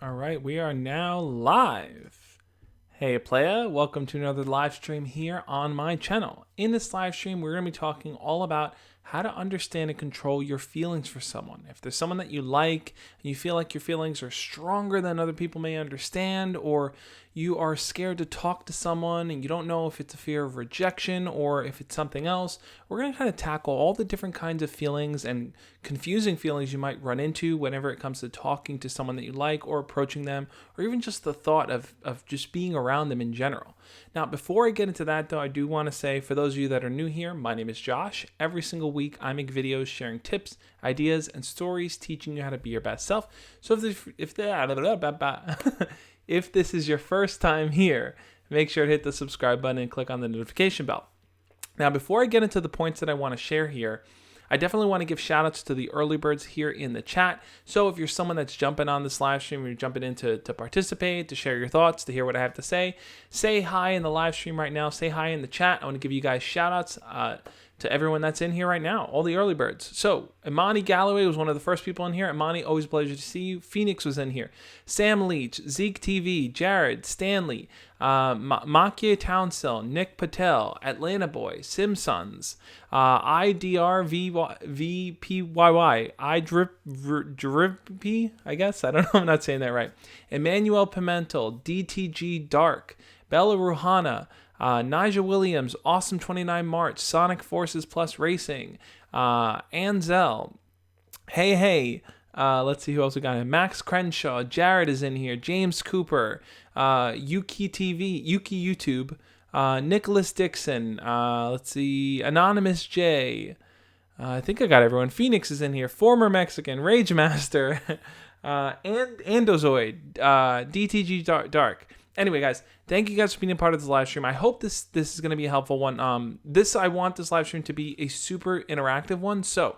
All right, we are now live. Hey, playa, welcome to another live stream here on my channel. In this live stream, we're going to be talking all about how to understand and control your feelings for someone. If there's someone that you like and you feel like your feelings are stronger than other people may understand, or you are scared to talk to someone and you don't know if it's a fear of rejection or if it's something else, we're going to kind of tackle all the different kinds of feelings and confusing feelings you might run into whenever it comes to talking to someone that you like or approaching them, or even just the thought of just being around them in general. Now, before I get into that, though, I do want to say, for those of you that are new here, my name is Josh. Every single week, I make videos sharing tips, ideas, and stories teaching you how to be your best self. So if this is your first time here, make sure to hit the subscribe button and click on the notification bell. Now, before I get into the points that I want to share here, I definitely want to give shout outs to the early birds here in the chat. So if you're someone that's jumping on this live stream, you're jumping in to participate, to share your thoughts, to hear what I have to say hi in the live stream right now. Say hi in the chat. I want to give you guys shout outs to everyone that's in here right now, all the early birds. So Imani Galloway was one of the first people in here. Imani, always a pleasure to see you. Phoenix was in here. Sam Leach, Zeke TV, Jared, Stanley, Makia Townsell, Nick Patel, Atlanta Boy, Simpsons, IDRVPYY, IDRIP, I guess. I don't know. I'm not saying that right. Emmanuel Pimentel, DTG Dark, Bella Ruhana, Nigel Williams, Awesome 29 March, Sonic Forces Plus Racing, Anzel, Hey, let's see who else we got in. Max Crenshaw, Jared is in here, James Cooper, Yuki TV, Yuki YouTube, Nicholas Dixon, let's see, Anonymous J, I think I got everyone. Phoenix is in here, Former Mexican, Rage Master, and Andozoid, DTG Dark. Anyway, guys, thank you guys for being a part of this live stream. I hope this is going to be a helpful one. I want this live stream to be a super interactive one. So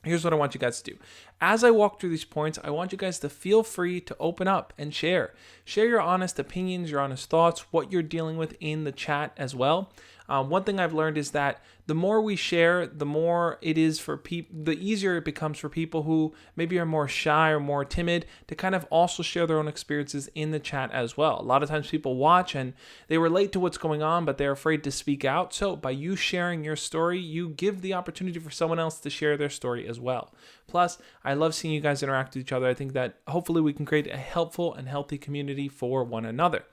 here's what I want you guys to do. As I walk through these points, I want you guys to feel free to open up and share. Share your honest opinions, your honest thoughts, what you're dealing with in the chat as well. One thing I've learned is that the more we share, the more it is for people, the easier it becomes for people who maybe are more shy or more timid to kind of also share their own experiences in the chat as well. A lot of times people watch and they relate to what's going on, but they're afraid to speak out. So by you sharing your story, you give the opportunity for someone else to share their story as well. Plus, I love seeing you guys interact with each other. I think that hopefully we can create a helpful and healthy community for one another.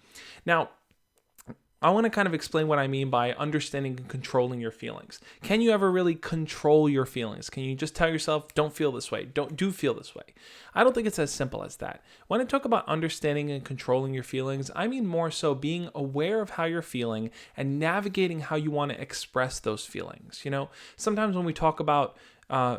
Now, I want to kind of explain what I mean by understanding and controlling your feelings. Can you ever really control your feelings? Can you just tell yourself, don't feel this way, do feel this way? I don't think it's as simple as that. When I talk about understanding and controlling your feelings, I mean more so being aware of how you're feeling and navigating how you want to express those feelings. You know, sometimes when we talk about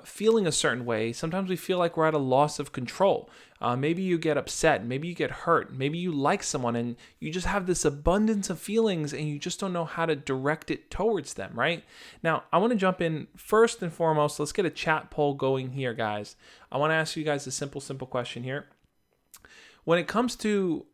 feeling a certain way, sometimes we feel like we're at a loss of control. Maybe you get upset, maybe you get hurt, maybe you like someone and you just have this abundance of feelings and you just don't know how to direct it towards them, right? Now, I want to jump in first and foremost. Let's get a chat poll going here, guys. I want to ask you guys a simple question here. When it comes to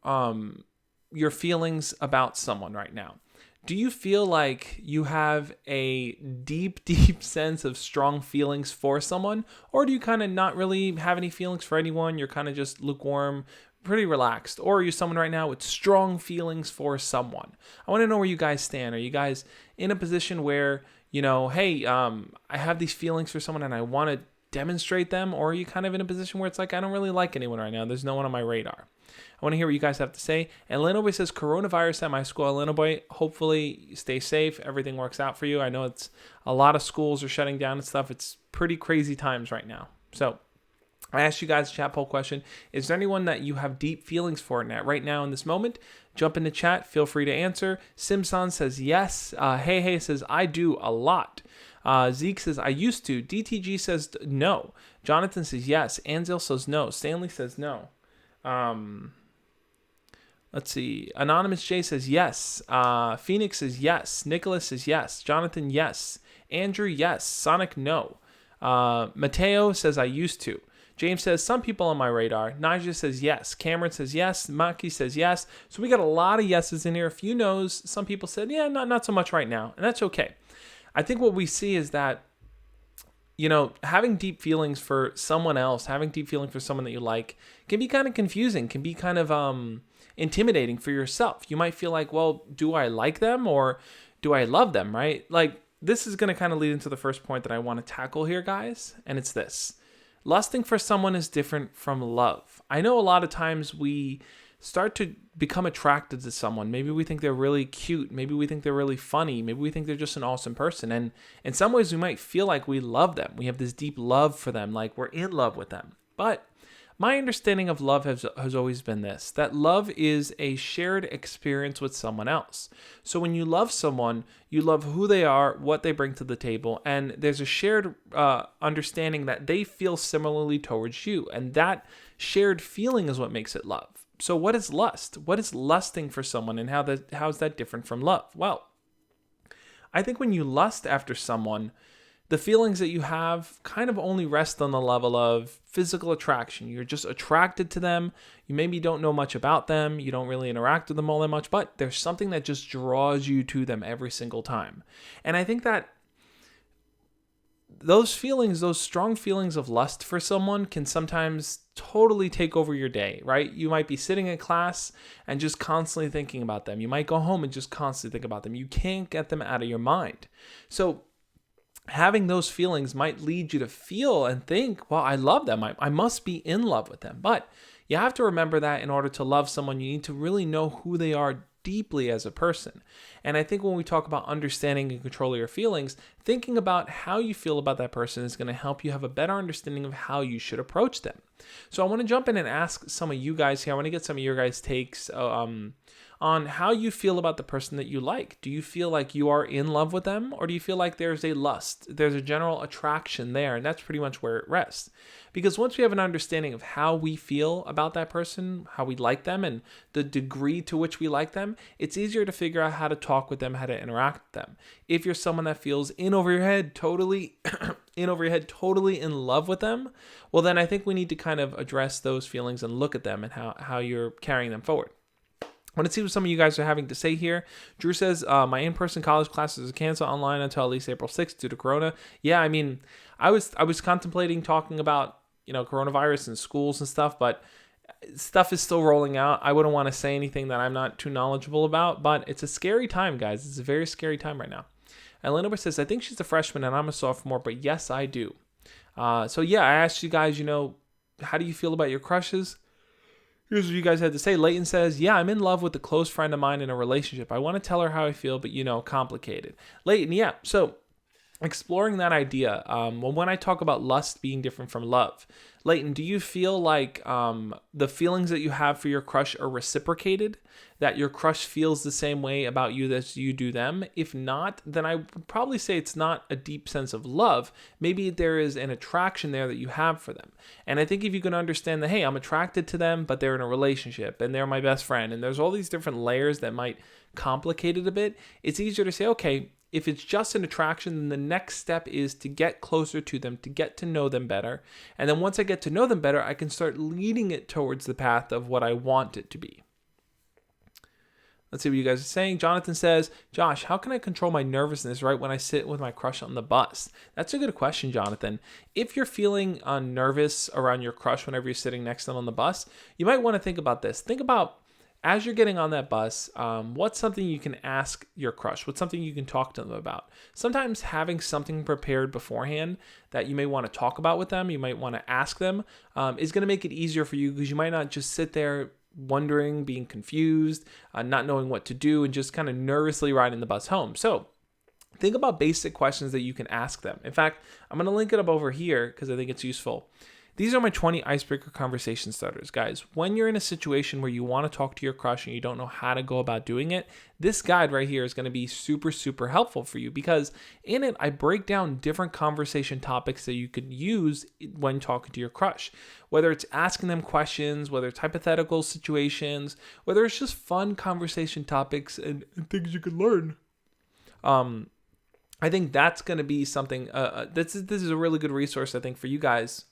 your feelings about someone right now, do you feel like you have a deep sense of strong feelings for someone? Or do you kind of not really have any feelings for anyone? You're kind of just lukewarm, pretty relaxed? Or are you someone right now with strong feelings for someone? I want to know where you guys stand. Are you guys in a position where, you know, hey, I have these feelings for someone and I want to demonstrate them? Or are you kind of in a position where it's like, I don't really like anyone right now. There's no one on my radar. I want to hear what you guys have to say. Atlanta Boy says, coronavirus at my school. Atlanta Boy, hopefully stay safe. Everything works out for you. I know it's a lot of schools are shutting down and stuff. It's pretty crazy times right now. So I asked you guys a chat poll question. Is there anyone that you have deep feelings for right now in this moment? Jump in the chat. Feel free to answer. Simson says yes. Hey says, I do a lot. Zeke says, I used to. DTG says no. Jonathan says yes. Anzel says no. Stanley says no. Let's see. Anonymous J says yes. Phoenix says yes. Nicholas says yes. Jonathan, yes. Andrew, yes. Sonic, no. Mateo says I used to. James says some people on my radar. Nigel says yes. Cameron says yes. Maki says yes. So we got a lot of yeses in here. A few no's. Some people said, yeah, not so much right now. And that's okay. I think what we see is that having deep feelings for someone else, having deep feelings for someone that you like can be kind of confusing, can be kind of intimidating for yourself. You might feel like, well, do I like them or do I love them, right? Like, this is going to kind of lead into the first point that I want to tackle here, guys, and it's this. Lusting for someone is different from love. I know a lot of times we start to become attracted to someone. Maybe we think they're really cute. Maybe we think they're really funny. Maybe we think they're just an awesome person. And in some ways, we might feel like we love them. We have this deep love for them, like we're in love with them. But my understanding of love has always been this, that love is a shared experience with someone else. So when you love someone, you love who they are, what they bring to the table, and there's a shared understanding that they feel similarly towards you. And that shared feeling is what makes it love. So what is lust? What is lusting for someone, and how is that different from love? Well, I think when you lust after someone, the feelings that you have kind of only rest on the level of physical attraction. You're just attracted to them. You maybe don't know much about them. You don't really interact with them all that much, but there's something that just draws you to them every single time. And I think that those feelings, those strong feelings of lust for someone can sometimes totally take over your day, right? You might be sitting in class and just constantly thinking about them. You might go home and just constantly think about them. You can't get them out of your mind. So having those feelings might lead you to feel and think, well, I love them. I must be in love with them. But you have to remember that in order to love someone, you need to really know who they are deeply as a person. And I think when we talk about understanding and controlling your feelings, thinking about how you feel about that person is going to help you have a better understanding of how you should approach them. So I want to jump in and ask some of you guys here. I want to get some of your guys' takes on how you feel about the person that you like. Do you feel like you are in love with them, or do you feel like there's a lust, there's a general attraction there, and that's pretty much where it rests? Because once we have an understanding of how we feel about that person, how we like them, and the degree to which we like them, it's easier to figure out how to talk with them, how to interact with them. If you're someone that feels in over your head, totally in love with them, well, then I think we need to kind of address those feelings and look at them and how you're carrying them forward. I want to see what some of you guys are having to say here. Drew says, my in-person college classes are canceled online until at least April 6th due to Corona. Yeah, I mean, I was contemplating talking about, coronavirus and schools and stuff, but stuff is still rolling out. I wouldn't want to say anything that I'm not too knowledgeable about, but it's a scary time, guys. It's a very scary time right now. Elena says, I think she's a freshman and I'm a sophomore, but yes, I do. So yeah, I asked you guys, how do you feel about your crushes? Here's what you guys had to say. Leighton says, yeah, I'm in love with a close friend of mine in a relationship. I want to tell her how I feel, but complicated. Leighton, yeah. So exploring that idea. When I talk about lust being different from love, Leighton, do you feel like the feelings that you have for your crush are reciprocated? That your crush feels the same way about you as you do them? If not, then I would probably say it's not a deep sense of love. Maybe there is an attraction there that you have for them. And I think if you can understand that, hey, I'm attracted to them, but they're in a relationship and they're my best friend, and there's all these different layers that might complicate it a bit, it's easier to say, okay, if it's just an attraction, then the next step is to get closer to them, to get to know them better. And then once I get to know them better, I can start leading it towards the path of what I want it to be. Let's see what you guys are saying. Jonathan says, Josh, how can I control my nervousness right when I sit with my crush on the bus? That's a good question, Jonathan. If you're feeling nervous around your crush whenever you're sitting next to them on the bus, you might want to think about this. Think about, as you're getting on that bus, what's something you can ask your crush? What's something you can talk to them about? Sometimes having something prepared beforehand that you may want to talk about with them, you might want to ask them, is going to make it easier for you, because you might not just sit there wondering, being confused, not knowing what to do, and just kind of nervously riding the bus home. So think about basic questions that you can ask them. In fact, I'm going to link it up over here because I think it's useful. These are my 20 icebreaker conversation starters. Guys, when you're in a situation where you want to talk to your crush and you don't know how to go about doing it, this guide right here is going to be super, super helpful for you, because in it, I break down different conversation topics that you could use when talking to your crush. Whether it's asking them questions, whether it's hypothetical situations, whether it's just fun conversation topics and things you can learn. I think that's going to be something, this is a really good resource, I think, for you guys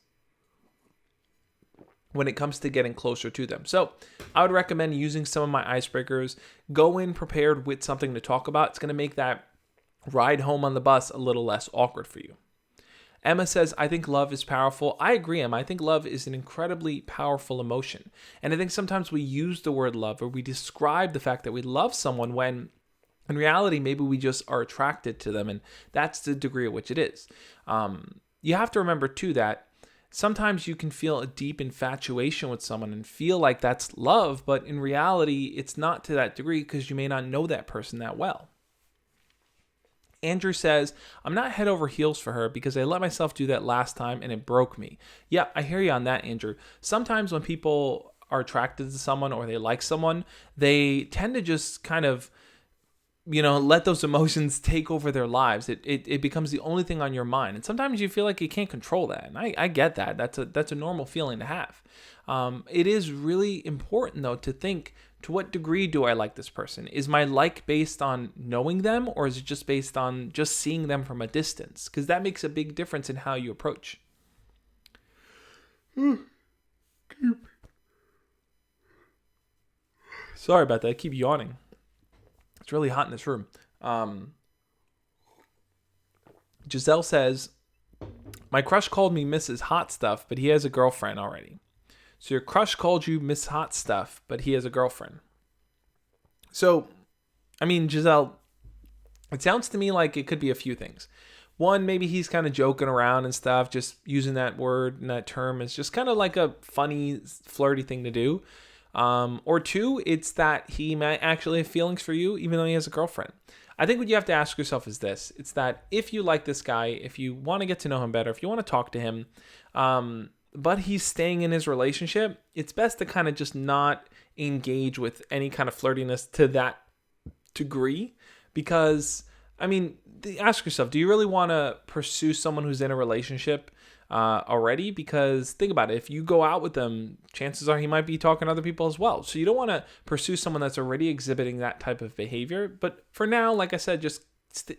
when it comes to getting closer to them. So I would recommend using some of my icebreakers. Go in prepared with something to talk about. It's going to make that ride home on the bus a little less awkward for you. Emma says, I think love is powerful. I agree, Emma. I think love is an incredibly powerful emotion. And I think sometimes we use the word love, or we describe the fact that we love someone when in reality, maybe we just are attracted to them, and that's the degree at which it is. You have to remember, too, that sometimes you can feel a deep infatuation with someone and feel like that's love, but in reality, it's not to that degree because you may not know that person that well. Andrew says, I'm not head over heels for her because I let myself do that last time and it broke me. Yeah, I hear you on that, Andrew. Sometimes when people are attracted to someone or they like someone, they tend to just kind of let those emotions take over their lives. It becomes the only thing on your mind. And sometimes you feel like you can't control that. And I get that. That's a normal feeling to have. It is really important, though, to think, to what degree do I like this person? Is my like based on knowing them, or is it just based on just seeing them from a distance? Because that makes a big difference in how you approach. Sorry about that. I keep yawning. It's really hot in this room. Giselle says, my crush called me Mrs. Hot Stuff, but he has a girlfriend already. So your crush called you Miss Hot Stuff, but he has a girlfriend. So, Giselle, it sounds to me like it could be a few things. One, maybe he's kind of joking around and stuff, just using that word and that term as just kind of like a funny, flirty thing to do. Or two, it's that he might actually have feelings for you, even though he has a girlfriend. I think what you have to ask yourself is this. It's that if you like this guy, if you want to get to know him better, if you want to talk to him, but he's staying in his relationship, it's best to kind of just not engage with any kind of flirtiness to that degree. Because, ask yourself, do you really want to pursue someone who's in a relationship already? Because think about it, if you go out with them, chances are he might be talking to other people as well. So you don't want to pursue someone that's already exhibiting that type of behavior. But for now, like I said, just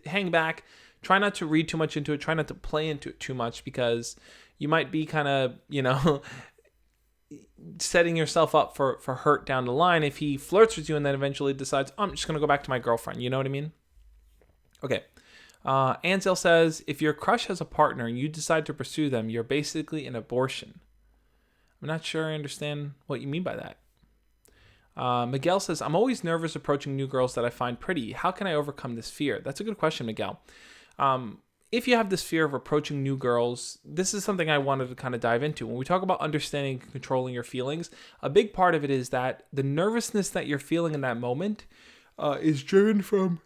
hang back. Try not to read too much into it. Try not to play into it too much, because you might be kind of, setting yourself up for hurt down the line if he flirts with you and then eventually decides, I'm just going to go back to my girlfriend. You know what I mean? Okay. Ansel says, if your crush has a partner and you decide to pursue them, you're basically an abortion. I'm not sure I understand what you mean by that. Miguel says, I'm always nervous approaching new girls that I find pretty. How can I overcome this fear? That's a good question, Miguel. If you have this fear of approaching new girls, this is something I wanted to kind of dive into. When we talk about understanding and controlling your feelings, a big part of it is that the nervousness that you're feeling in that moment is driven from...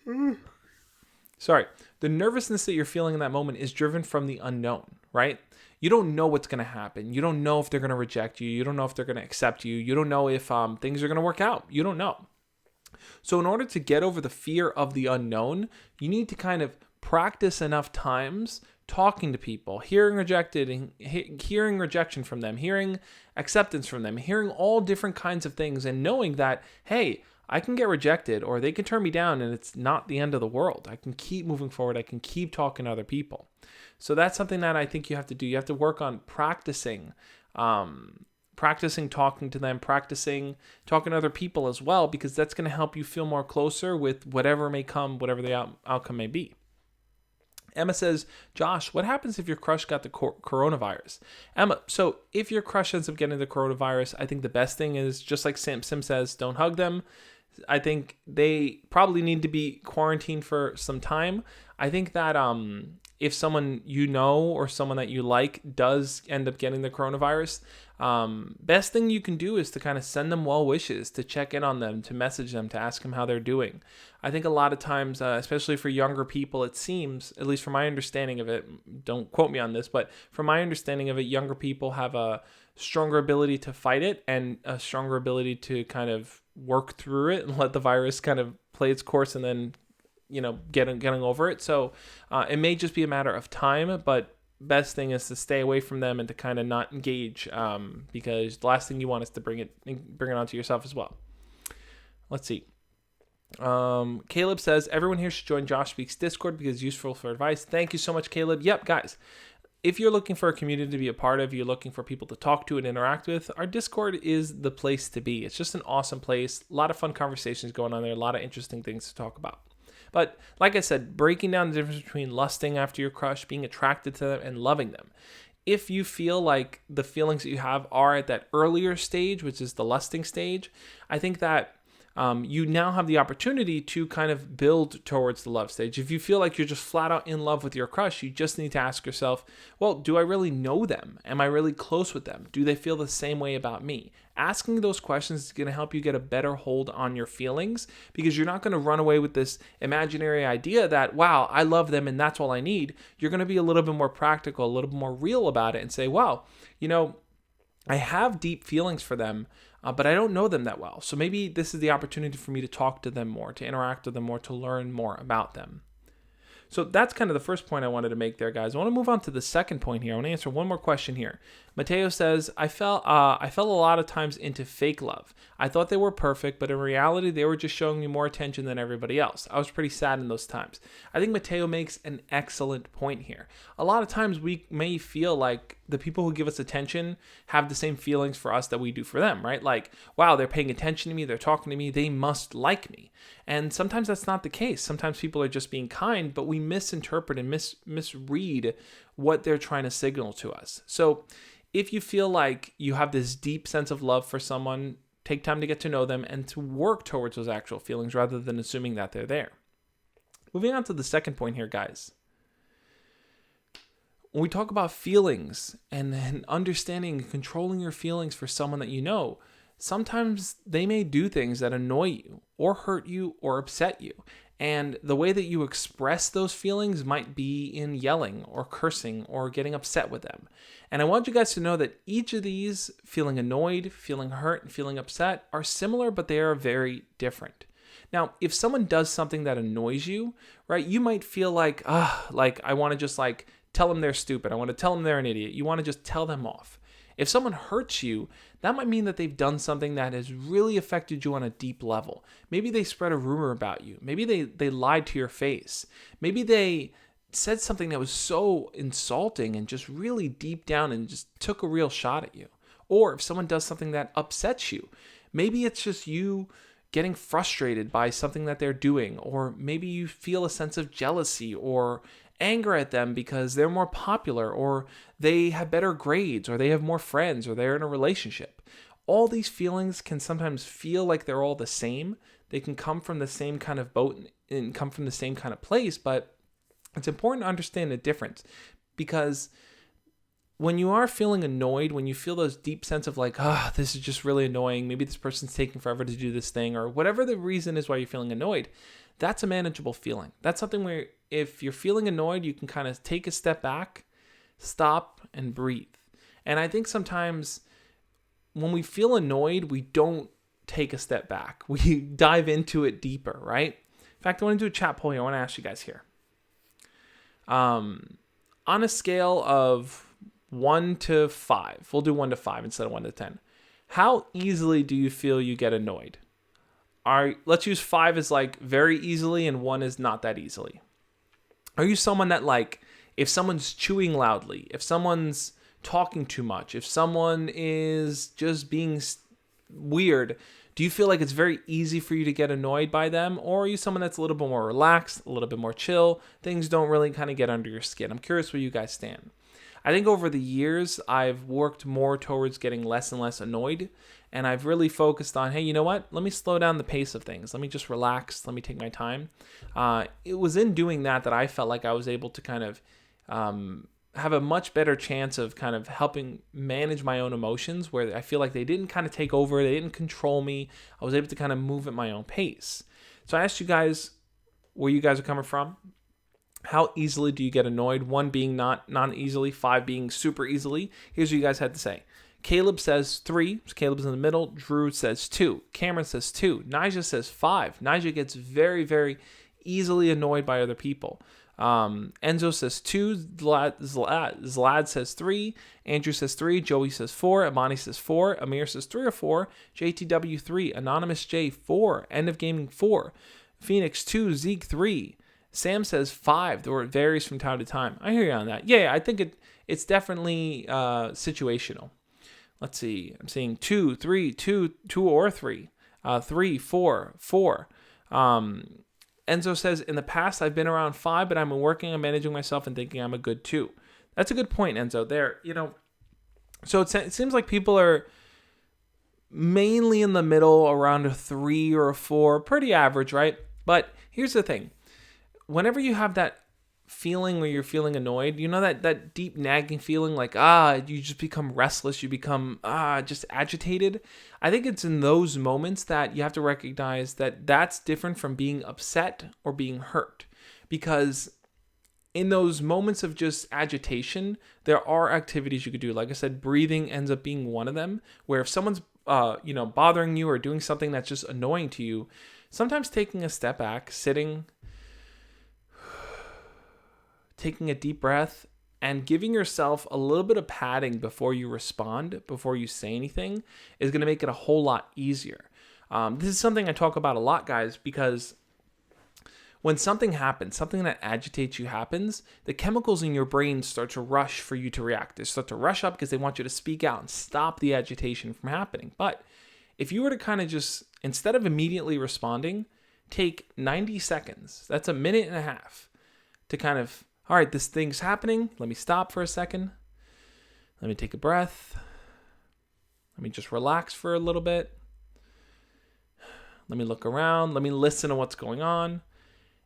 The nervousness that you're feeling in that moment is driven from the unknown, right? You don't know what's going to happen. You don't know if they're going to reject you. You don't know if they're going to accept you. You don't know if things are going to work out. You don't know. So in order to get over the fear of the unknown, you need to kind of practice enough times talking to people, hearing rejection from them, hearing acceptance from them, hearing all different kinds of things, and knowing that, hey, I can get rejected or they can turn me down and it's not the end of the world. I can keep moving forward. I can keep talking to other people. So that's something that I think you have to do. You have to work on practicing talking to them, practicing talking to other people as well, because that's going to help you feel more closer with whatever may come, whatever the outcome may be. Emma says, Josh, what happens if your crush got the coronavirus? Emma, so if your crush ends up getting the coronavirus, I think the best thing is, just like Sim says, don't hug them. I think they probably need to be quarantined for some time. I think that if someone you know or someone that you like does end up getting the coronavirus, best thing you can do is to kind of send them well wishes, to check in on them, to message them, to ask them how they're doing. I think a lot of times, especially for younger people, it seems, at least from my understanding of it, don't quote me on this, but from my understanding of it, younger people have a stronger ability to fight it and a stronger ability to kind of work through it and let the virus kind of play its course and then, getting over it. So it may just be a matter of time, but best thing is to stay away from them and to kind of not engage, because the last thing you want is to bring it onto yourself as well. Let's see. Caleb says, everyone here should join Josh Speaks Discord because it's useful for advice. Thank you so much, Caleb. Yep, guys. If you're looking for a community to be a part of, you're looking for people to talk to and interact with, our Discord is the place to be. It's just an awesome place. A lot of fun conversations going on there. A lot of interesting things to talk about. But like I said, breaking down the difference between lusting after your crush, being attracted to them, and loving them. If you feel like the feelings that you have are at that earlier stage, which is the lusting stage, I think that you now have the opportunity to kind of build towards the love stage. If you feel like you're just flat out in love with your crush, you just need to ask yourself, well, do I really know them? Am I really close with them? Do they feel the same way about me? Asking those questions is going to help you get a better hold on your feelings, because you're not going to run away with this imaginary idea that, wow, I love them and that's all I need. You're going to be a little bit more practical, a little bit more real about it and say, wow, I have deep feelings for them, but I don't know them that well. So maybe this is the opportunity for me to talk to them more, to interact with them more, to learn more about them. So that's kind of the first point I wanted to make there, guys. I want to move on to the second point here. I want to answer one more question here. Mateo says, I fell a lot of times into fake love. I thought they were perfect, but in reality, they were just showing me more attention than everybody else. I was pretty sad in those times. I think Mateo makes an excellent point here. A lot of times we may feel like the people who give us attention have the same feelings for us that we do for them, right? Like, wow, they're paying attention to me, they're talking to me, they must like me. And sometimes that's not the case. Sometimes people are just being kind, but we misinterpret and misread what they're trying to signal to us. So if you feel like you have this deep sense of love for someone, take time to get to know them and to work towards those actual feelings rather than assuming that they're there. Moving on to the second point here, guys. When we talk about feelings and understanding and controlling your feelings for someone that you know, sometimes they may do things that annoy you or hurt you or upset you. And the way that you express those feelings might be in yelling or cursing or getting upset with them. And I want you guys to know that each of these, feeling annoyed, feeling hurt, and feeling upset, are similar, but they are very different. Now, if someone does something that annoys you, right, you might feel like I want to just tell them they're stupid. I want to tell them they're an idiot. You want to just tell them off. If someone hurts you, that might mean that they've done something that has really affected you on a deep level. Maybe they spread a rumor about you. Maybe they lied to your face. Maybe they said something that was so insulting and just really deep down and just took a real shot at you. Or if someone does something that upsets you, maybe it's just you getting frustrated by something that they're doing, or maybe you feel a sense of jealousy or anger at them because they're more popular, or they have better grades, or they have more friends, or they're in a relationship. All these feelings can sometimes feel like they're all the same. They can come from the same kind of boat and come from the same kind of place, but it's important to understand the difference, because when you are feeling annoyed, when you feel those deep sense of this is just really annoying, maybe this person's taking forever to do this thing, or whatever the reason is why you're feeling annoyed, that's a manageable feeling. That's something where if you're feeling annoyed, you can kind of take a step back, stop, and breathe. And I think sometimes when we feel annoyed, we don't take a step back. We dive into it deeper, right? In fact, I want to do a chat poll here. I want to ask you guys here. On a scale of 1 to 5, we'll do 1 to 5 instead of 1 to 10. How easily do you feel you get annoyed? Let's use 5 as very easily and 1 is not that easily. Are you someone that if someone's chewing loudly, if someone's talking too much, if someone is just being weird, do you feel like it's very easy for you to get annoyed by them? Or are you someone that's a little bit more relaxed, a little bit more chill? Things don't really kind of get under your skin. I'm curious where you guys stand. I think over the years, I've worked more towards getting less and less annoyed. And I've really focused on, hey, you know what? Let me slow down the pace of things. Let me just relax. Let me take my time. It was in doing that I felt like I was able to kind of have a much better chance of kind of helping manage my own emotions, where I feel like they didn't kind of take over. They didn't control me. I was able to kind of move at my own pace. So I asked you guys where you guys are coming from. How easily do you get annoyed? 1 being not easily, 5 being super easily. Here's what you guys had to say. Caleb says 3. So Caleb's in the middle. Drew says 2. Cameron says 2. Nija says 5. Nija gets very, very easily annoyed by other people. Enzo says 2. Zlad says 3. Andrew says 3. Joey says 4. Amani says 4. Amir says 3 or 4. JTW 3. Anonymous J 4. End of Gaming 4. Phoenix 2. Zeke 3. Sam says 5, though it varies from time to time. I hear you on that. Yeah, I think it's definitely situational. Let's see. I'm seeing 2, 3, 2 or 3, 3, 4, 4. Enzo says, in the past, I've been around 5, but I'm working on managing myself and thinking I'm a good 2. That's a good point, Enzo. There, so it seems like people are mainly in the middle, around a 3 or a 4, pretty average, right? But here's the thing. Whenever you have that feeling where you're feeling annoyed, that deep nagging feeling like, you just become restless, you become, just agitated. I think it's in those moments that you have to recognize that that's different from being upset or being hurt. Because in those moments of just agitation, there are activities you could do. Like I said, breathing ends up being one of them, where if someone's, bothering you or doing something that's just annoying to you, sometimes taking a step back, sitting, taking a deep breath, and giving yourself a little bit of padding before you respond, before you say anything, is going to make it a whole lot easier. This is something I talk about a lot, guys, because when something happens, something that agitates you happens, the chemicals in your brain start to rush for you to react. They start to rush up because they want you to speak out and stop the agitation from happening. But if you were to kind of just, instead of immediately responding, take 90 seconds, that's a minute and a half, to kind of, all right, this thing's happening. Let me stop for a second. Let me take a breath. Let me just relax for a little bit. Let me look around. Let me listen to what's going on.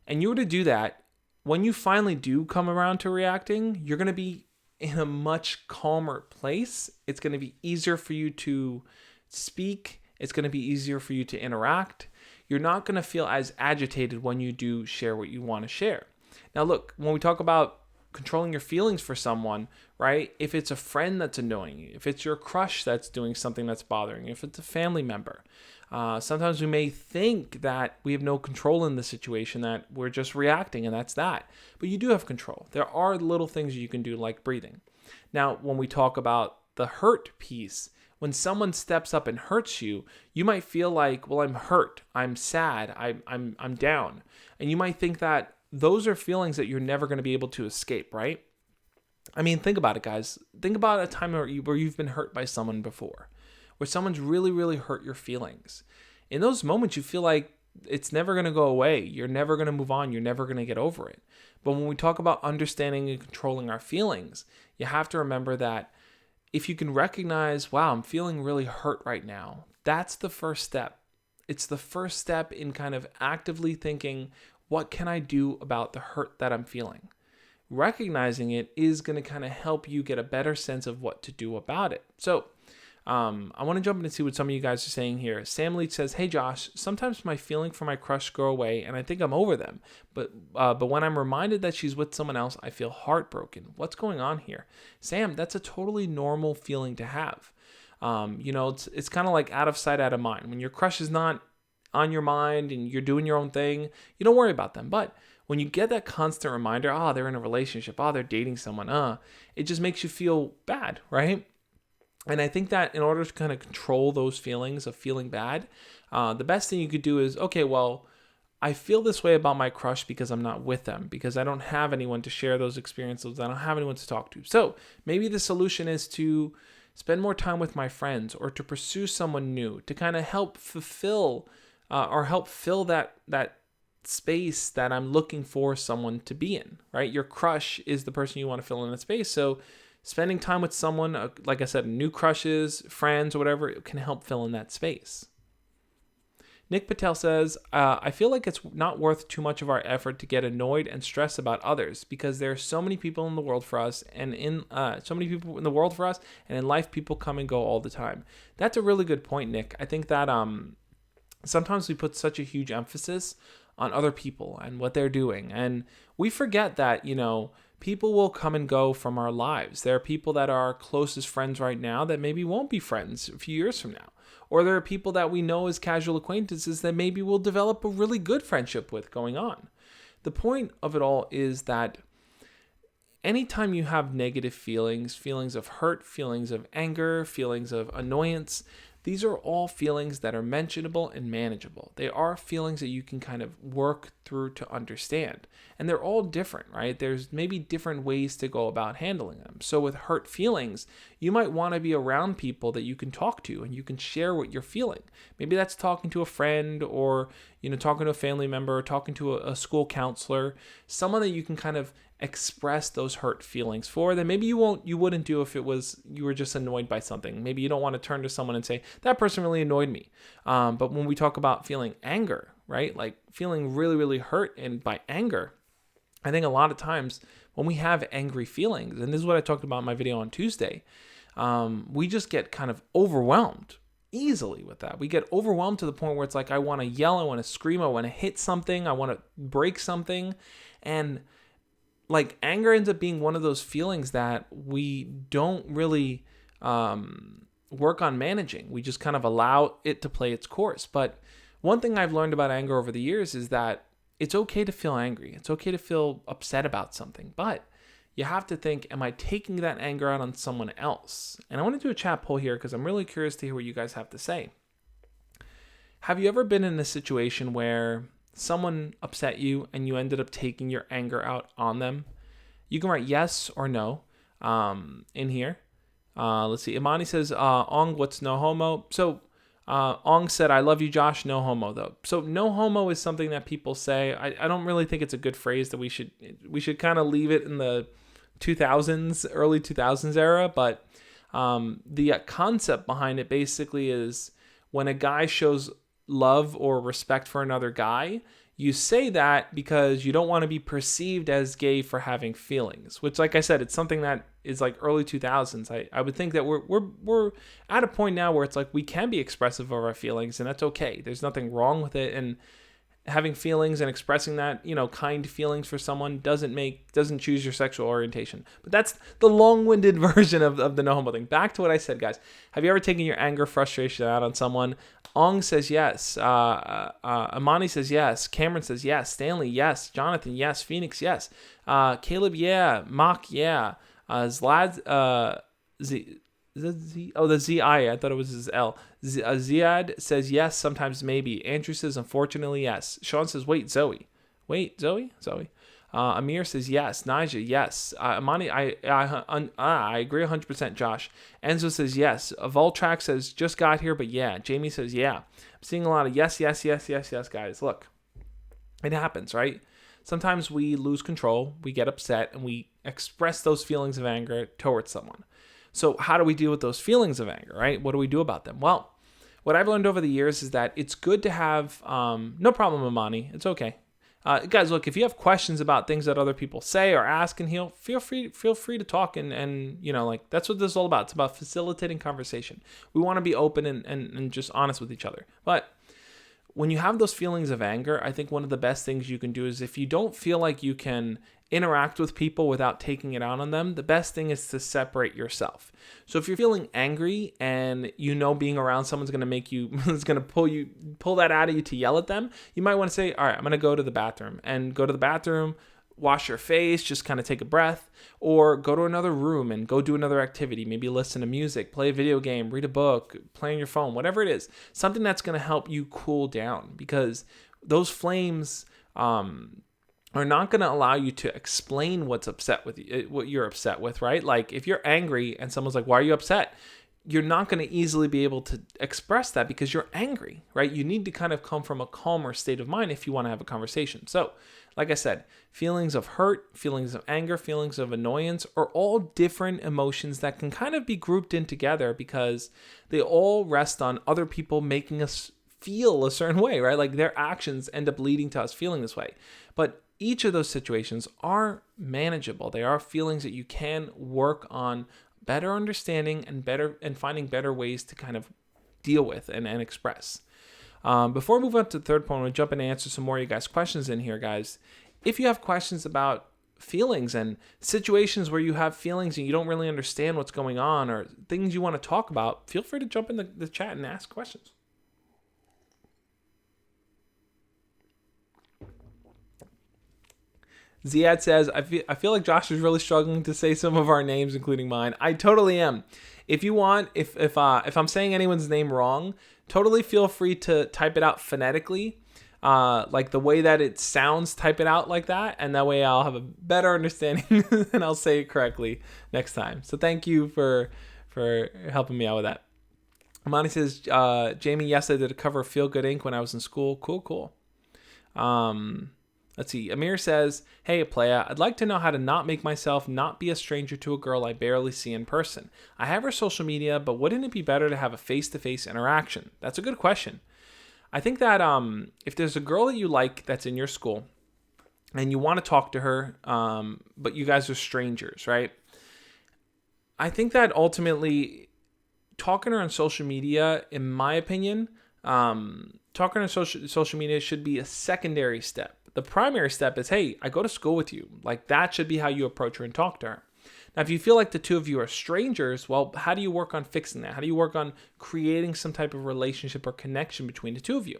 And you were to do that, when you finally do come around to reacting, you're going to be in a much calmer place. It's going to be easier for you to speak. It's going to be easier for you to interact. You're not going to feel as agitated when you do share what you want to share. Now, look, when we talk about controlling your feelings for someone, right? If it's a friend that's annoying you, if it's your crush that's doing something that's bothering you, if it's a family member, sometimes we may think that we have no control in the situation, that we're just reacting, and that's that. But you do have control. There are little things you can do, like breathing. Now, when we talk about the hurt piece, when someone steps up and hurts you, you might feel like, well, I'm hurt, I'm sad, I'm down. And you might think that those are feelings that you're never going to be able to escape, right? I mean, think about it, guys. Think about a time where you've been hurt by someone before, where someone's really, really hurt your feelings. In those moments, you feel like it's never going to go away. You're never going to move on. You're never going to get over it. But when we talk about understanding and controlling our feelings, you have to remember that if you can recognize, wow, I'm feeling really hurt right now, that's the first step. It's the first step in kind of actively thinking, what can I do about the hurt that I'm feeling? Recognizing it is going to kind of help you get a better sense of what to do about it. So I want to jump in and see what some of you guys are saying here. Sam Leach says, hey Josh, sometimes my feeling for my crush go away and I think I'm over them. But when I'm reminded that she's with someone else, I feel heartbroken. What's going on here? Sam, that's a totally normal feeling to have. It's kind of like out of sight, out of mind. When your crush is not on your mind and you're doing your own thing, you don't worry about them. But when you get that constant reminder, they're in a relationship, they're dating someone, it just makes you feel bad, right? And I think that in order to kind of control those feelings of feeling bad, the best thing you could do is, okay, well, I feel this way about my crush because I'm not with them, because I don't have anyone to share those experiences. I don't have anyone to talk to. So maybe the solution is to spend more time with my friends or to pursue someone new to kind of help fulfill or help fill that space that I'm looking for someone to be in, right? Your crush is the person you want to fill in that space. So spending time with someone, like I said, new crushes, friends, or whatever, it can help fill in that space. Nick Patel says, I feel like it's not worth too much of our effort to get annoyed and stress about others because there are so many people in the world for us and in life, people come and go all the time. That's a really good point, Nick. I think that sometimes we put such a huge emphasis on other people and what they're doing. And we forget that, people will come and go from our lives. There are people that are our closest friends right now that maybe won't be friends a few years from now. Or there are people that we know as casual acquaintances that maybe we'll develop a really good friendship with going on. The point of it all is that anytime you have negative feelings of hurt, feelings of anger, feelings of annoyance, these are all feelings that are mentionable and manageable. They are feelings that you can kind of work through to understand. And they're all different, right? There's maybe different ways to go about handling them. So with hurt feelings, you might want to be around people that you can talk to and you can share what you're feeling. Maybe that's talking to a friend, or talking to a family member, or talking to a school counselor, someone that you can kind of express those hurt feelings for, then maybe you wouldn't do if you were just annoyed by something. Maybe you don't want to turn to someone and say, that person really annoyed me. But when we talk about feeling anger, right? Like feeling really, really hurt and by anger, I think a lot of times when we have angry feelings, and this is what I talked about in my video on Tuesday, we just get kind of overwhelmed easily with that. We get overwhelmed to the point where it's like, I want to yell, I want to scream, I want to hit something, I want to break something. And like anger ends up being one of those feelings that we don't really work on managing. We just kind of allow it to play its course. But one thing I've learned about anger over the years is that it's okay to feel angry. It's okay to feel upset about something. But you have to think, am I taking that anger out on someone else? And I want to do a chat poll here because I'm really curious to hear what you guys have to say. Have you ever been in a situation where someone upset you and you ended up taking your anger out on them? You can write yes or no in here. Let's see. Imani says, Ong, what's no homo? So Ong said, I love you, Josh. No homo, though. So no homo is something that people say. I don't really think it's a good phrase that we should kind of leave it in the 2000s, early 2000s era. But the concept behind it basically is when a guy shows love or respect for another guy, you say that because you don't want to be perceived as gay for having feelings, which, like I said, it's something that is like early 2000s. I would think that we're at a point now where it's like we can be expressive of our feelings, and that's okay. There's nothing wrong with it, and having feelings and expressing that, kind feelings for someone doesn't choose your sexual orientation. But that's the long-winded version of the no homo thing. Back to what I said, guys. Have you ever taken your anger, frustration out on someone? Ong says yes. Amani says yes. Cameron says yes. Stanley, yes. Jonathan, yes. Phoenix, yes. Caleb, yeah. Mock, yeah. Zlad, Z. The Z-I thought it was his L. Ziad says yes, sometimes maybe. Andrew says unfortunately yes. Sean says wait, Zoe. Zoe. Amir says yes. Nija, yes. Amani, I agree 100%. Josh. Enzo says yes. Voltrack says just got here, but yeah. Jamie says yeah. I'm seeing a lot of yes, guys. Look, it happens, right? Sometimes we lose control, we get upset, and we express those feelings of anger towards someone. So how do we deal with those feelings of anger, right? What do we do about them? Well, what I've learned over the years is that it's good to have, no problem, Amani. It's okay. Guys, look, if you have questions about things that other people say or ask, and feel free to talk, and that's what this is all about. It's about facilitating conversation. We want to be open and just honest with each other. But when you have those feelings of anger, I think one of the best things you can do is, if you don't feel like you can interact with people without taking it out on them, the best thing is to separate yourself. So if you're feeling angry and being around someone's going to make you, is going to pull that out of you to yell at them, you might want to say, all right, I'm going to go to the bathroom, wash your face, just kind of take a breath, or go to another room and go do another activity. Maybe listen to music, play a video game, read a book, play on your phone, whatever it is, something that's going to help you cool down, because those flames, are not going to allow you to explain what you're upset with, right? Like if you're angry and someone's like, why are you upset? You're not going to easily be able to express that because you're angry, right? You need to kind of come from a calmer state of mind if you want to have a conversation. So, like I said, feelings of hurt, feelings of anger, feelings of annoyance are all different emotions that can kind of be grouped in together because they all rest on other people making us feel a certain way, right? Like their actions end up leading to us feeling this way. But each of those situations are manageable. They are feelings that you can work on better understanding and finding better ways to kind of deal with and express. Before we move on to the third point, I'm going to jump in and answer some more of you guys' questions in here, guys. If you have questions about feelings and situations where you have feelings and you don't really understand what's going on, or things you want to talk about, feel free to jump in the chat and ask questions. Ziad says, I feel like Josh is really struggling to say some of our names, including mine. I totally am. If you want, if I'm saying anyone's name wrong, totally feel free to type it out phonetically, like the way that it sounds. Type it out like that, and that way I'll have a better understanding and I'll say it correctly next time. So thank you for helping me out with that. Amani says, Jamie, yes, I did a cover of Feel Good Inc. when I was in school. Cool. Let's see. Amir says, hey, playa, I'd like to know how to not make myself not be a stranger to a girl I barely see in person. I have her social media, but wouldn't it be better to have a face-to-face interaction? That's a good question. I think that if there's a girl that you like that's in your school and you want to talk to her, but you guys are strangers, right? I think that ultimately talking to her on social media, in my opinion, talking on social media should be a secondary step. The primary step is, hey, I go to school with you. Like, that should be how you approach her and talk to her. Now, if you feel like the two of you are strangers, well, how do you work on fixing that? How do you work on creating some type of relationship or connection between the two of you?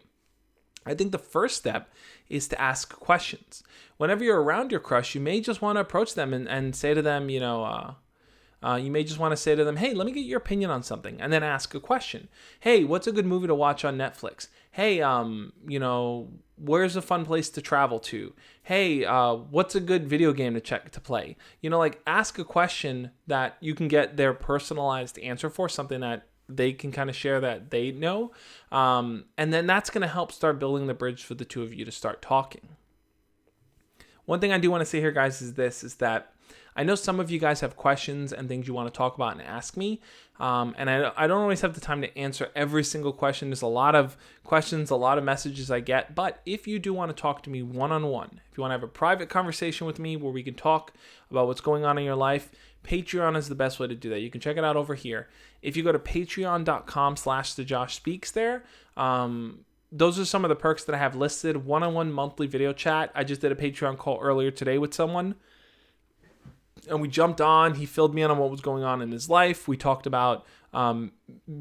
I think the first step is to ask questions. Whenever you're around your crush, you may just want to approach them and say to them, you may just want to say to them, hey, let me get your opinion on something, and then ask a question. Hey, what's a good movie to watch on Netflix? Hey, where's a fun place to travel to? Hey, what's a good video game to play? Ask a question that you can get their personalized answer for, something that they can kind of share that they know. And then that's going to help start building the bridge for the two of you to start talking. One thing I do want to say here, guys, is that I know some of you guys have questions and things you want to talk about and ask me. And I don't always have the time to answer every single question. There's a lot of questions, a lot of messages I get. But if you do want to talk to me one-on-one, if you want to have a private conversation with me where we can talk about what's going on in your life, Patreon is the best way to do that. You can check it out over here. If you go to patreon.com/thejoshspeaks there, those are some of the perks that I have listed. One-on-one monthly video chat. I just did a Patreon call earlier today with someone, and we jumped on. He filled me in on what was going on in his life. We talked about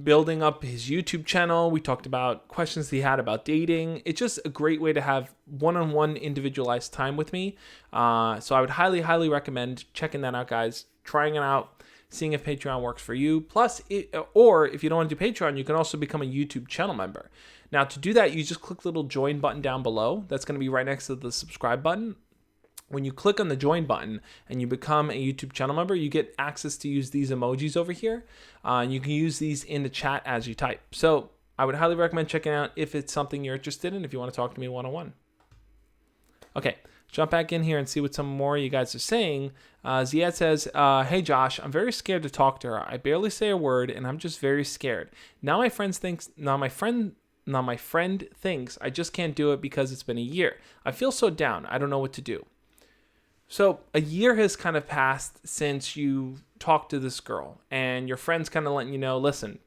building up his YouTube channel. We talked about questions he had about dating. It's just a great way to have one-on-one individualized time with me. So I would highly, highly recommend checking that out, guys. Trying it out, seeing if Patreon works for you. Plus, or if you don't want to do Patreon, you can also become a YouTube channel member. Now, to do that, you just click the little join button down below. That's going to be right next to the subscribe button. When you click on the join button and you become a YouTube channel member, you get access to use these emojis over here. And you can use these in the chat as you type. So I would highly recommend checking out if it's something you're interested in, if you want to talk to me one-on-one. Okay, jump back in here and see what some more you guys are saying. Ziad says, hey Josh, I'm very scared to talk to her. I barely say a word and I'm just very scared. Now my friend thinks I just can't do it because it's been a year. I feel so down. I don't know what to do. So a year has kind of passed since you talked to this girl and your friend's kind of letting you know, listen,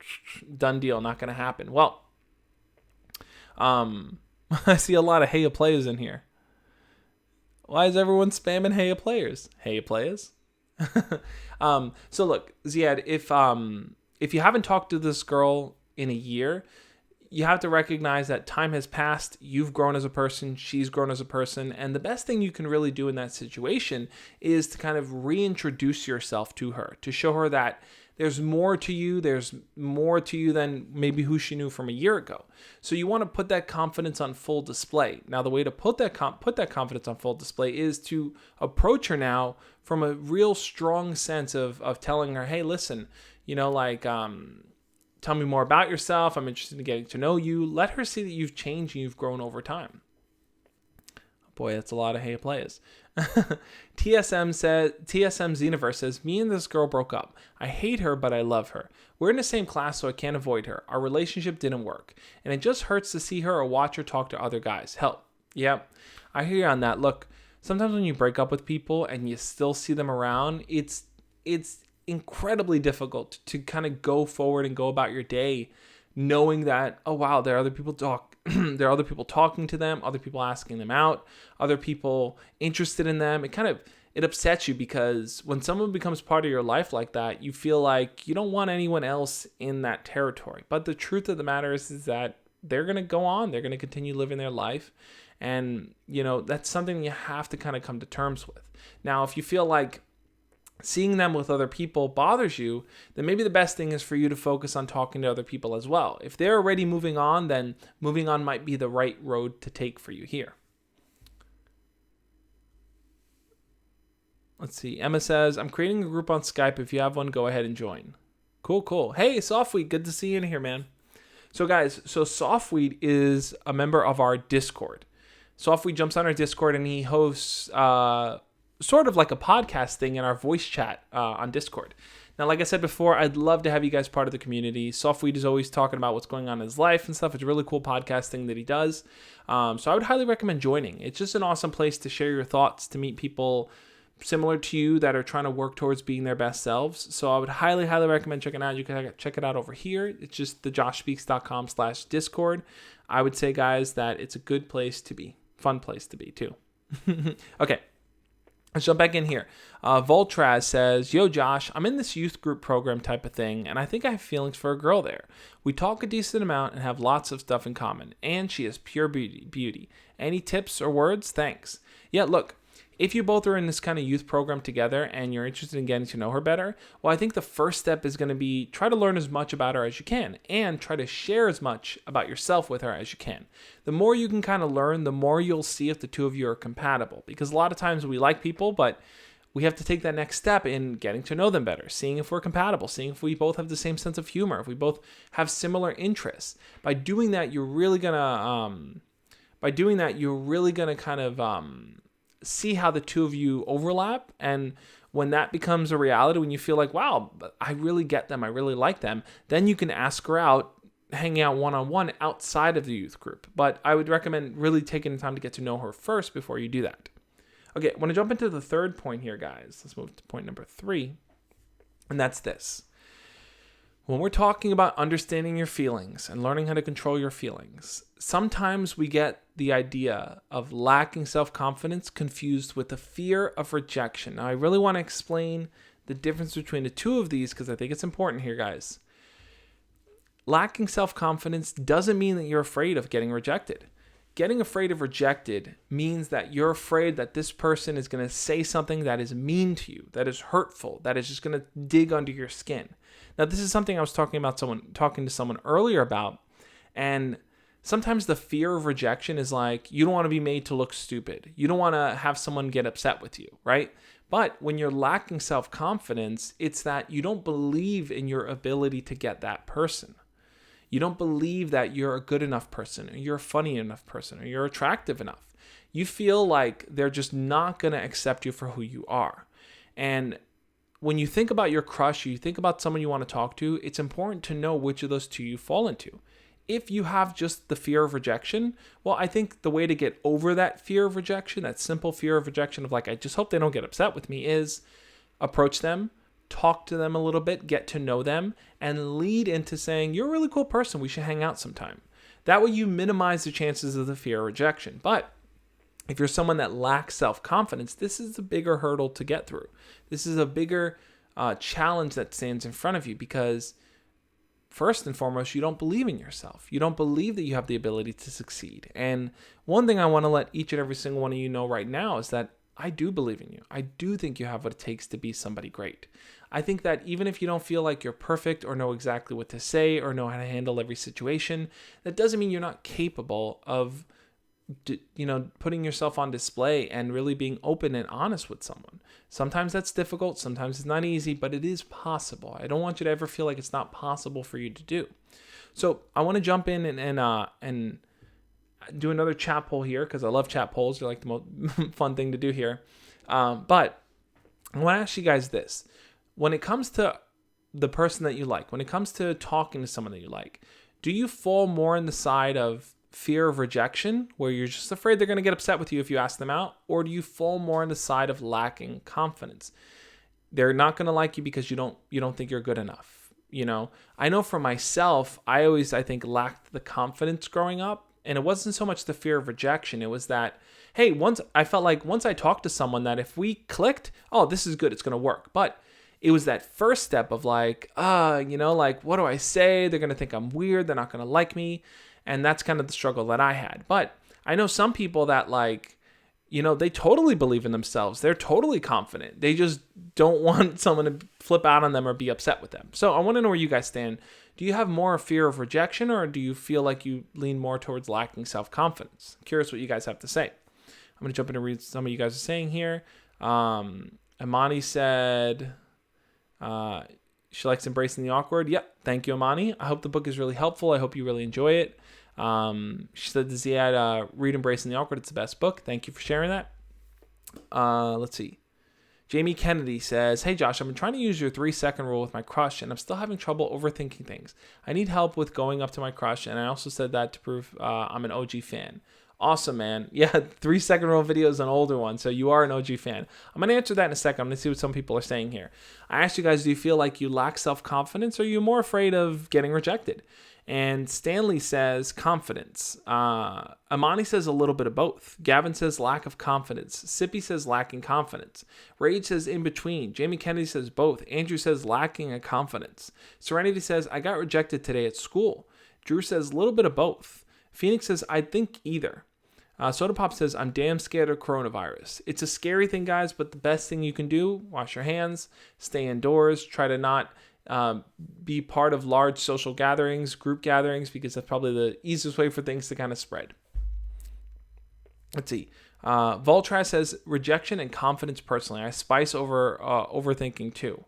done deal, not going to happen. Well, I see a lot of Heya players in here. Why is everyone spamming Heya players? Heya players? So look, Ziad, if you haven't talked to this girl in a year, you have to recognize that time has passed. You've grown as a person. She's grown as a person. And the best thing you can really do in that situation is to kind of reintroduce yourself to her, to show her that there's more to you. There's more to you than maybe who she knew from a year ago. So you want to put that confidence on full display. Now, the way to put that confidence on full display is to approach her now from a real strong sense of telling her, hey, listen, tell me more about yourself. I'm interested in getting to know you. Let her see that you've changed and you've grown over time. Boy, that's a lot of Heya players. TSM Xeniverse says, me and this girl broke up. I hate her, but I love her. We're in the same class, so I can't avoid her. Our relationship didn't work. And it just hurts to see her or watch her talk to other guys. Help. Yep. I hear you on that. Look, sometimes when you break up with people and you still see them around, it's incredibly difficult to kind of go forward and go about your day knowing that, oh wow, there are other people there are other people talking to them, other people asking them out, other people interested in them. It upsets you because when someone becomes part of your life like that, you feel like you don't want anyone else in that territory. But the truth of the matter is that they're going to go on, they're going to continue living their life. And, that's something you have to kind of come to terms with. Now, if you feel like seeing them with other people bothers you, then maybe the best thing is for you to focus on talking to other people as well. If they're already moving on, then moving on might be the right road to take for you here. Let's see. Emma says, I'm creating a group on Skype. If you have one, go ahead and join. Cool. Hey, Softweed, good to see you in here, man. So guys, Softweed is a member of our Discord. Softweed jumps on our Discord and he hosts sort of like a podcast thing in our voice chat on Discord. Now, like I said before, I'd love to have you guys part of the community. Softweed is always talking about what's going on in his life and stuff. It's a really cool podcast thing that he does. So I would highly recommend joining. It's just an awesome place to share your thoughts, to meet people similar to you that are trying to work towards being their best selves. So I would highly recommend checking it out. You can check it out over here. It's just thejoshspeaks.com/Discord. I would say, guys, that it's a good place to be. Fun place to be, too. Okay. Let's jump back in here. Voltraz says, yo, Josh, I'm in this youth group program type of thing, and I think I have feelings for a girl there. We talk a decent amount and have lots of stuff in common, and she is pure beauty. Any tips or words? Thanks. Yeah, look, if you both are in this kind of youth program together and you're interested in getting to know her better, well, I think the first step is going to be try to learn as much about her as you can and try to share as much about yourself with her as you can. The more you can kind of learn, the more you'll see if the two of you are compatible. Because a lot of times we like people, but we have to take that next step in getting to know them better, seeing if we're compatible, seeing if we both have the same sense of humor, if we both have similar interests. By doing that, you're really gonna kind of see how the two of you overlap, and when that becomes a reality, when you feel like, wow, I really get them, I really like them, then you can ask her out, hanging out one-on-one outside of the youth group. But I would recommend really taking the time to get to know her first before you do that. Okay, I want to jump into the third point here, guys. Let's move to point number 3, and that's this. When we're talking about understanding your feelings and learning how to control your feelings, sometimes we get the idea of lacking self-confidence confused with the fear of rejection. Now, I really want to explain the difference between the two of these because I think it's important here, guys. Lacking self-confidence doesn't mean that you're afraid of getting rejected. Getting afraid of rejected means that you're afraid that this person is going to say something that is mean to you, that is hurtful, that is just going to dig under your skin. Now, this is something I was talking to someone earlier about, and sometimes the fear of rejection is like, you don't want to be made to look stupid. You don't want to have someone get upset with you, right? But when you're lacking self-confidence, it's that you don't believe in your ability to get that person. You don't believe that you're a good enough person, or you're a funny enough person, or you're attractive enough. You feel like they're just not going to accept you for who you are. And when you think about your crush, you think about someone you want to talk to, it's important to know which of those two you fall into. If you have just the fear of rejection, well, I think the way to get over that fear of rejection, that simple fear of rejection of like, I just hope they don't get upset with me, is approach them, talk to them a little bit, get to know them, and lead into saying, you're a really cool person, we should hang out sometime. That way you minimize the chances of the fear of rejection. But if you're someone that lacks self-confidence, this is a bigger hurdle to get through. This is a bigger challenge that stands in front of you because first and foremost, you don't believe in yourself. You don't believe that you have the ability to succeed. And one thing I want to let each and every single one of you know right now is that I do believe in you. I do think you have what it takes to be somebody great. I think that even if you don't feel like you're perfect or know exactly what to say or know how to handle every situation, that doesn't mean you're not capable of putting yourself on display and really being open and honest with someone. Sometimes that's difficult. Sometimes it's not easy, but it is possible. I don't want you to ever feel like it's not possible for you to do. So I want to jump in and do another chat poll here because I love chat polls. They're like the most fun thing to do here. But I want to ask you guys this. When it comes to the person that you like, when it comes to talking to someone that you like, do you fall more on the side of fear of rejection, where you're just afraid they're going to get upset with you if you ask them out? Or do you fall more on the side of lacking confidence? They're not going to like you because you don't think you're good enough. I know for myself, I think lacked the confidence growing up. And it wasn't so much the fear of rejection. It was that, hey, once I talked to someone that if we clicked, oh, this is good, it's going to work. But it was that first step of like, what do I say? They're going to think I'm weird. They're not going to like me. And that's kind of the struggle that I had. But I know some people that they totally believe in themselves. They're totally confident. They just don't want someone to flip out on them or be upset with them. So I want to know where you guys stand. Do you have more fear of rejection, or do you feel like you lean more towards lacking self-confidence? I'm curious what you guys have to say. I'm going to jump in and read some of you guys are saying here. Amani said she likes embracing the awkward. Yep. Thank you, Amani. I hope the book is really helpful. I hope you really enjoy it. She said to Ziad, read Embracing the Awkward. It's the best book. Thank you for sharing that. Let's see. Jamie Kennedy says, hey, Josh, I've been trying to use your 3-second rule with my crush, and I'm still having trouble overthinking things. I need help with going up to my crush, and I also said that to prove I'm an OG fan. Awesome, man. Yeah, 3-second rule video is an older one, so you are an OG fan. I'm going to answer that in a second. I'm going to see what some people are saying here. I asked you guys, do you feel like you lack self-confidence, or are you more afraid of getting rejected? And Stanley says confidence. Amani says a little bit of both. Gavin says lack of confidence. Sippy says lacking confidence. Rage says in between. Jamie Kennedy says both. Andrew says lacking a confidence. Serenity says I got rejected today at school. Drew says a little bit of both. Phoenix says I think either. Soda Pop says I'm damn scared of coronavirus. It's a scary thing, guys, but the best thing you can do, wash your hands, stay indoors, try to not be part of large social gatherings, group gatherings, because that's probably the easiest way for things to kind of spread. Let's see. Voltras says rejection and confidence personally. I spice over overthinking too.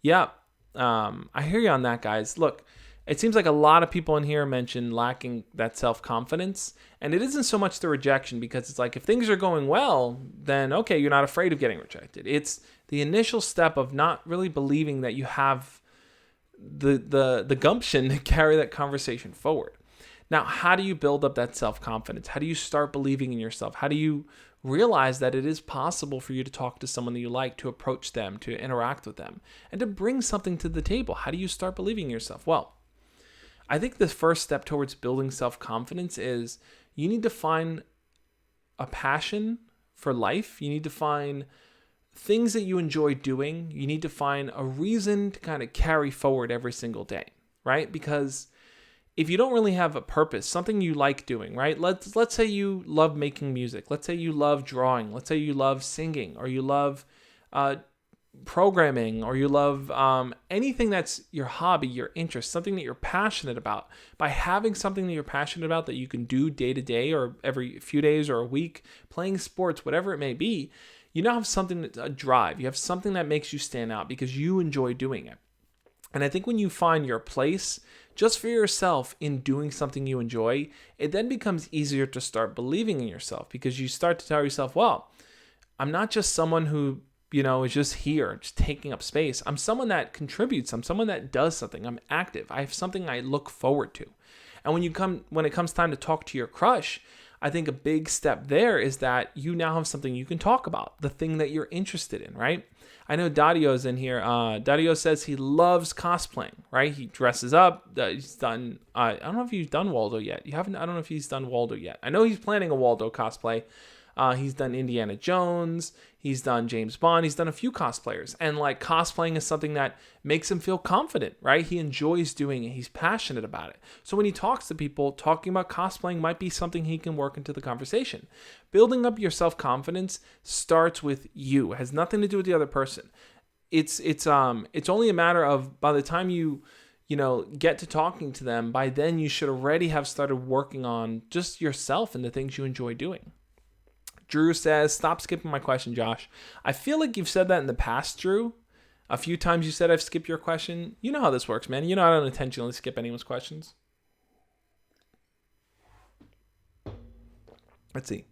Yeah, I hear you on that, guys. Look, it seems like a lot of people in here mention lacking that self-confidence, and it isn't so much the rejection, because it's like if things are going well, then okay, you're not afraid of getting rejected. It's the initial step of not really believing that you have the gumption to carry that conversation forward. Now, how do you build up that self-confidence? How do you start believing in yourself? How do you realize that it is possible for you to talk to someone that you like, to approach them, to interact with them, and to bring something to the table? How do you start believing in yourself? Well, I think the first step towards building self-confidence is you need to find a passion for life. You need to find things that you enjoy doing. You need to find a reason to kind of carry forward every single day, right? Because if you don't really have a purpose, something you like doing, right? Let's say you love making music. Let's say you love drawing. Let's say you love singing, or you love programming, or you love anything that's your hobby, your interest, something that you're passionate about. By having something that you're passionate about that you can do day to day, or every few days or a week, playing sports, whatever it may be, you now have something, a drive. You have something that makes you stand out because you enjoy doing it. And I think when you find your place just for yourself in doing something you enjoy, it then becomes easier to start believing in yourself, because you start to tell yourself, well, I'm not just someone who, is just here, just taking up space. I'm someone that contributes. I'm someone that does something. I'm active. I have something I look forward to. And when it comes time to talk to your crush, I think a big step there is that you now have something you can talk about, the thing that you're interested in, right? I know Dadio's in here. Dadio says he loves cosplaying, right? He dresses up. He's done, I don't know if he's done Waldo yet. I don't know if he's done Waldo yet. I know he's planning a Waldo cosplay. He's done Indiana Jones. He's done James Bond. He's done a few cosplayers. And like cosplaying is something that makes him feel confident, right? He enjoys doing it. He's passionate about it. So when he talks to people, talking about cosplaying might be something he can work into the conversation. Building up your self-confidence starts with you. It has nothing to do with the other person. It's only a matter of by the time you get to talking to them, by then you should already have started working on just yourself and the things you enjoy doing. Drew says, stop skipping my question, Josh. I feel like you've said that in the past, Drew. A few times you said I've skipped your question. You know how this works, man. I don't intentionally skip anyone's questions. Let's see.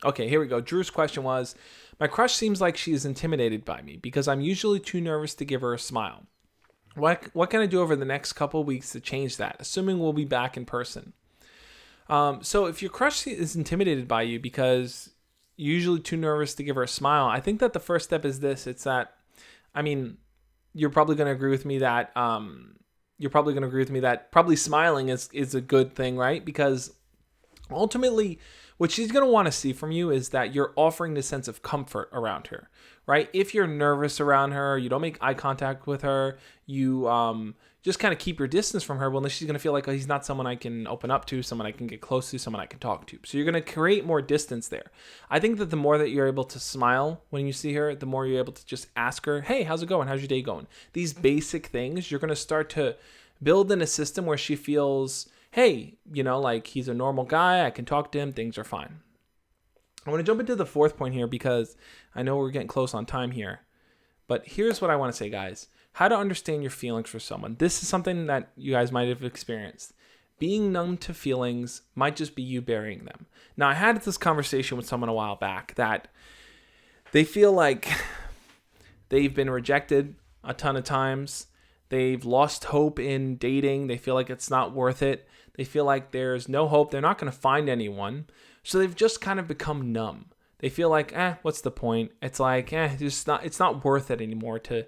Okay, here we go. Drew's question was, my crush seems like she is intimidated by me because I'm usually too nervous to give her a smile. What can I do over the next couple of weeks to change that, assuming we'll be back in person? So if your crush is intimidated by you because you're usually too nervous to give her a smile, I think that the first step is this. It's that, you're probably going to agree with me that probably smiling is a good thing, right? Because Ultimately, what she's going to want to see from you is that you're offering this sense of comfort around her, right? If you're nervous around her, you don't make eye contact with her, you just kind of keep your distance from her, well, then she's going to feel like, oh, he's not someone I can open up to, someone I can get close to, someone I can talk to. So you're going to create more distance there. I think that the more that you're able to smile when you see her, the more you're able to just ask her, hey, how's it going? How's your day going? These basic things, you're going to start to build in a system where she feels, hey, like he's a normal guy. I can talk to him. Things are fine. I want to jump into the fourth point here because I know we're getting close on time here. But here's what I want to say, guys. How to understand your feelings for someone. This is something that you guys might have experienced. Being numb to feelings might just be you burying them. Now, I had this conversation with someone a while back that they feel like they've been rejected a ton of times. They've lost hope in dating. They feel like it's not worth it. They feel like there's no hope. They're not going to find anyone. So they've just kind of become numb. They feel like, what's the point? It's like, it's not worth it anymore to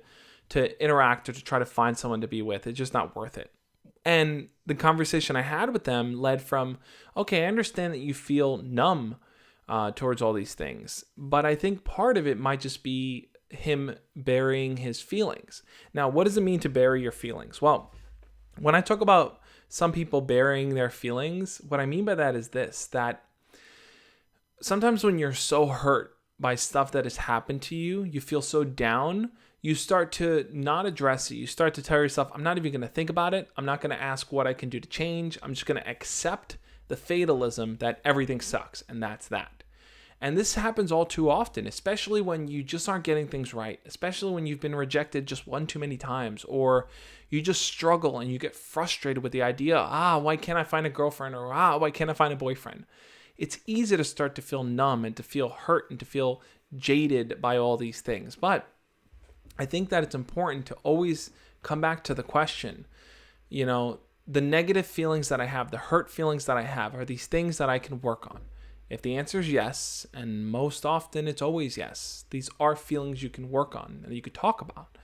interact or to try to find someone to be with. It's just not worth it. And the conversation I had with them led from, okay, I understand that you feel numb towards all these things, but I think part of it might just be him burying his feelings. Now, what does it mean to bury your feelings? Well, when I talk about some people burying their feelings, what I mean by that is this, that sometimes when you're so hurt by stuff that has happened to you, you feel so down, you start to not address it. You start to tell yourself, I'm not even going to think about it. I'm not going to ask what I can do to change. I'm just going to accept the fatalism that everything sucks, and that's that. And this happens all too often, especially when you just aren't getting things right, especially when you've been rejected just one too many times, or you just struggle and you get frustrated with the idea, why can't I find a girlfriend, or why can't I find a boyfriend? It's easy to start to feel numb and to feel hurt and to feel jaded by all these things. But I think that it's important to always come back to the question, the negative feelings that I have, the hurt feelings that I have, are these things that I can work on? If the answer is yes, and most often it's always yes, these are feelings you can work on and you could talk about.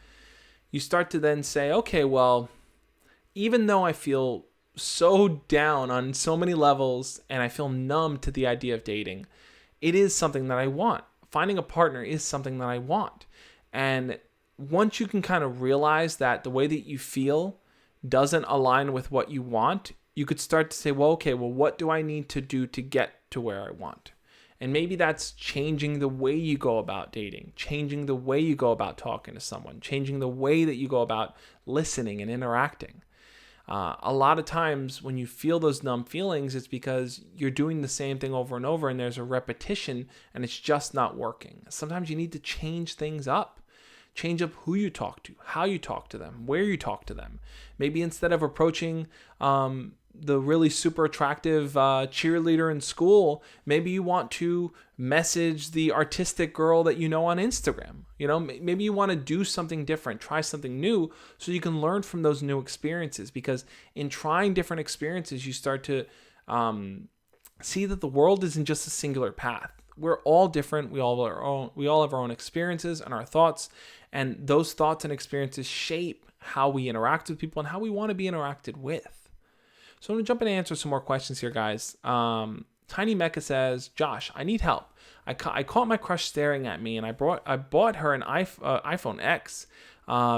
You start to then say, okay, well, even though I feel so down on so many levels and I feel numb to the idea of dating, it is something that I want. Finding a partner is something that I want. And once you can kind of realize that the way that you feel doesn't align with what you want, you could start to say, well, what do I need to do to get to where I want? And maybe that's changing the way you go about dating, changing the way you go about talking to someone, changing the way that you go about listening and interacting. A lot of times when you feel those numb feelings, it's because you're doing the same thing over and over and there's a repetition and it's just not working. Sometimes you need to change things up. Change up who you talk to, how you talk to them, where you talk to them. Maybe instead of approaching the really super attractive cheerleader in school, maybe you want to message the artistic girl that you know on Instagram. Maybe you want to do something different, try something new so you can learn from those new experiences. Because in trying different experiences, you start to see that the world isn't just a singular path. We're all different. We all have our own experiences and our thoughts, and those thoughts and experiences shape how we interact with people and how we want to be interacted with. So I'm going to jump in and answer some more questions here, guys. Tiny Mecha says, Josh, I need help. I caught my crush staring at me, and I bought her an iPhone X